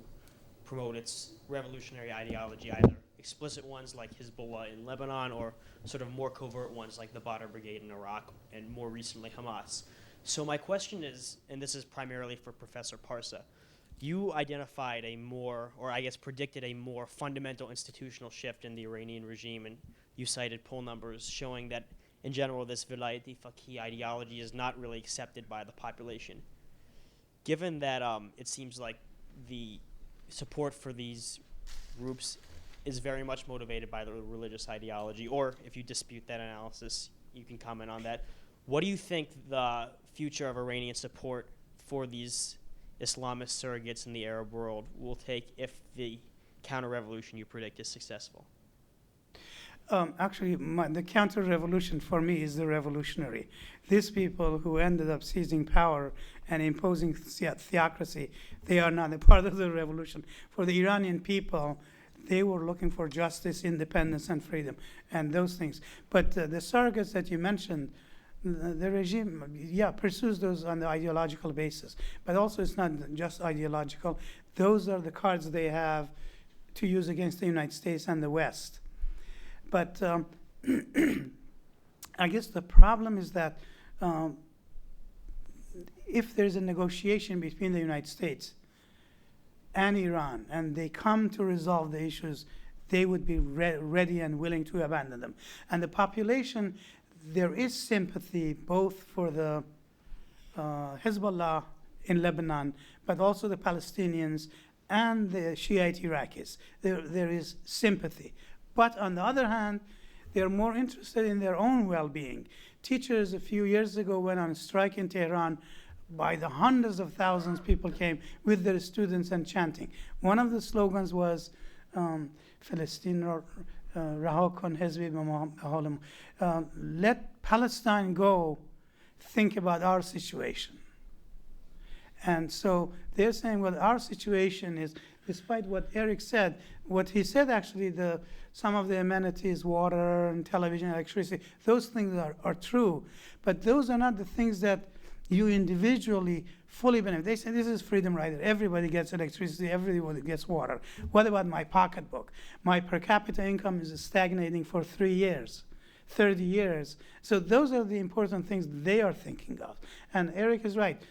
Speaker 6: promote its revolutionary ideology, either explicit ones like Hezbollah in Lebanon or sort of more covert ones like the Badr Brigade in Iraq and more recently Hamas. So my question is, and this is primarily for Professor Parsa, you identified a more, or I guess predicted a more fundamental institutional shift in the Iranian regime, and you cited poll numbers showing that in general this Vilayati Faqih ideology is not really accepted by the population. Given that it seems like the support for these groups is very much motivated by the religious ideology, or if you dispute that analysis, you can comment on that. What do you think the future of Iranian support for these Islamist surrogates in the Arab world will take if the counter-revolution you predict is successful?
Speaker 3: Actually, the counter-revolution for me is the revolutionary. These people who ended up seizing power and imposing theocracy, they are not a part of the revolution. For the Iranian people, they were looking for justice, independence, and freedom, and those things. But the surrogates that you mentioned, the regime, pursues those on the ideological basis. But also it's not just ideological. Those are the cards they have to use against the United States and the West. But I guess the problem is that if there's a negotiation between the United States and Iran, and they come to resolve the issues, they would be ready and willing to abandon them. And the population, there is sympathy both for the Hezbollah in Lebanon, but also the Palestinians and the Shiite Iraqis. There is sympathy. But on the other hand, they're more interested in their own well-being. Teachers a few years ago went on strike in Tehran. By the hundreds of thousands, people came with their students and chanting. One of the slogans was, Palestine let Palestine go, think about our situation. And so they're saying, well, our situation is despite what Eric said, what he said actually, some of the amenities, water and television, electricity, those things are true. But those are not the things that you individually fully benefit. They say this is freedom rider. Everybody gets electricity, everybody gets water. What about my pocketbook? My per capita income is stagnating for 3 years, 30 years. So those are the important things they are thinking of. And Eric is right.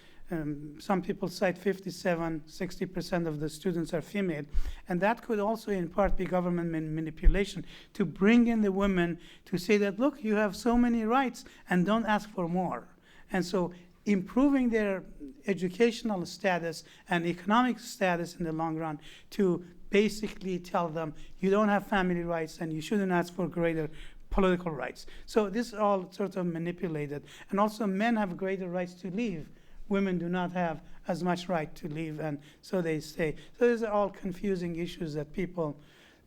Speaker 3: Some people cite 57, 60% of the students are female. And that could also in part be government manipulation to bring in the women to say that, look, you have so many rights and don't ask for more. And so improving their educational status and economic status in the long run to basically tell them you don't have family rights and you shouldn't ask for greater political rights. So this is all sort of manipulated. And also men have greater rights to leave. Women do not have as much right to leave, and so they stay. So these are all confusing issues that people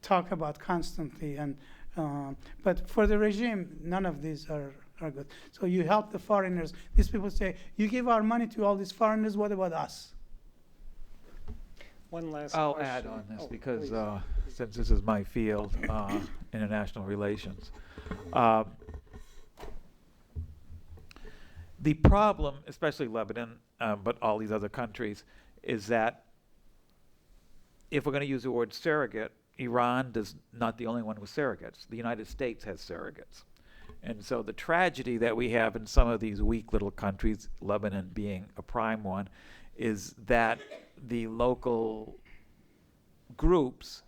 Speaker 3: talk about constantly. And but for the regime, none of these are good. So you help the foreigners. These people say, you give our money to all these foreigners, what about us?
Speaker 1: One last
Speaker 5: I'll
Speaker 1: question.
Speaker 5: add on this
Speaker 1: Oh,
Speaker 5: because
Speaker 1: please.
Speaker 5: since this is my field, international relations. The problem, especially Lebanon, but all these other countries, is that if we're going to use the word surrogate, Iran is not the only one with surrogates. The United States has surrogates. And so the tragedy that we have in some of these weak little countries, Lebanon being a prime one, is that the local groups,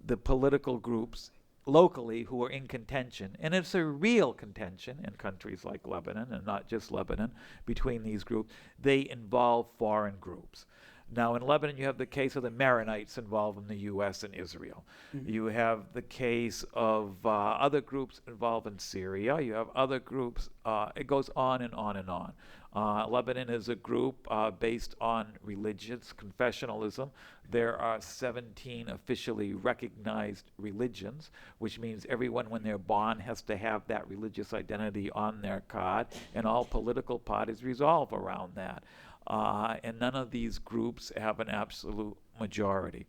Speaker 5: the political groups locally who are in contention, and it's a real contention in countries like Lebanon, and not just Lebanon, between these groups, they involve foreign groups. Now in Lebanon you have the case of the Maronites involved in the U.S. and Israel. Mm-hmm. You have the case of other groups involved in Syria. You have other groups, it goes on and on and on. Lebanon is a group based on religious confessionalism. There are 17 officially recognized religions, which means everyone when they're born has to have that religious identity on their card, and all political parties revolve around that. And none of these groups have an absolute majority.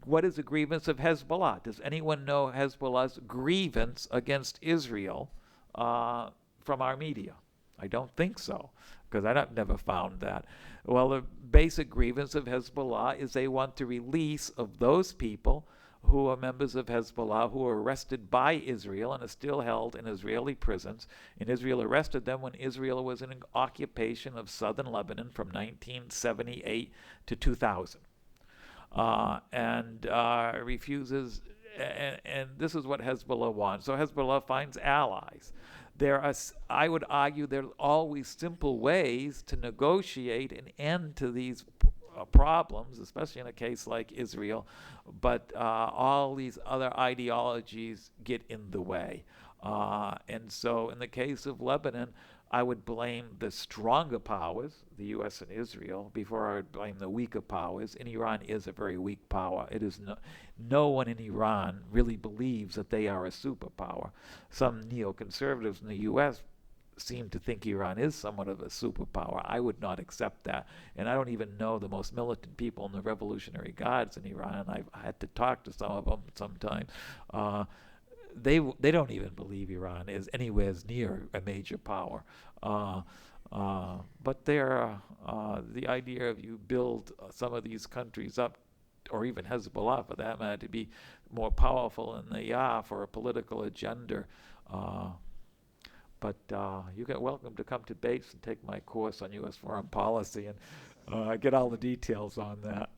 Speaker 5: What is the grievance of Hezbollah? Does anyone know Hezbollah's grievance against Israel from our media? I don't think so, because I've never found that. Well, the basic grievance of Hezbollah is they want the release of those people who are members of Hezbollah who were arrested by Israel and are still held in Israeli prisons. And Israel arrested them when Israel was in an occupation of southern Lebanon from 1978 to 2000. And refuses, and this is what Hezbollah wants. So Hezbollah finds allies. I would argue there are always simple ways to negotiate an end to these problems, especially in a case like Israel, but all these other ideologies get in the way. And so in the case of Lebanon, I would blame the stronger powers, the U.S. and Israel, before I would blame the weaker powers. And Iran is a very weak power. It is no one in Iran really believes that they are a superpower. Some neoconservatives in the U.S. seem to think Iran is somewhat of a superpower. I would not accept that. And I don't even know the most militant people in the Revolutionary Guards in Iran, and I've had to talk to some of them sometime. They don't even believe Iran is anywhere near a major power. But the idea of you build some of these countries up, or even Hezbollah for that matter, to be more powerful than they are for a political agenda. But you get welcome to come to Bates and take my course on U.S. foreign policy and get all the details on that.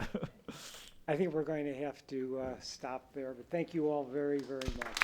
Speaker 1: I think we're going to have to stop there, but thank you all very, very much.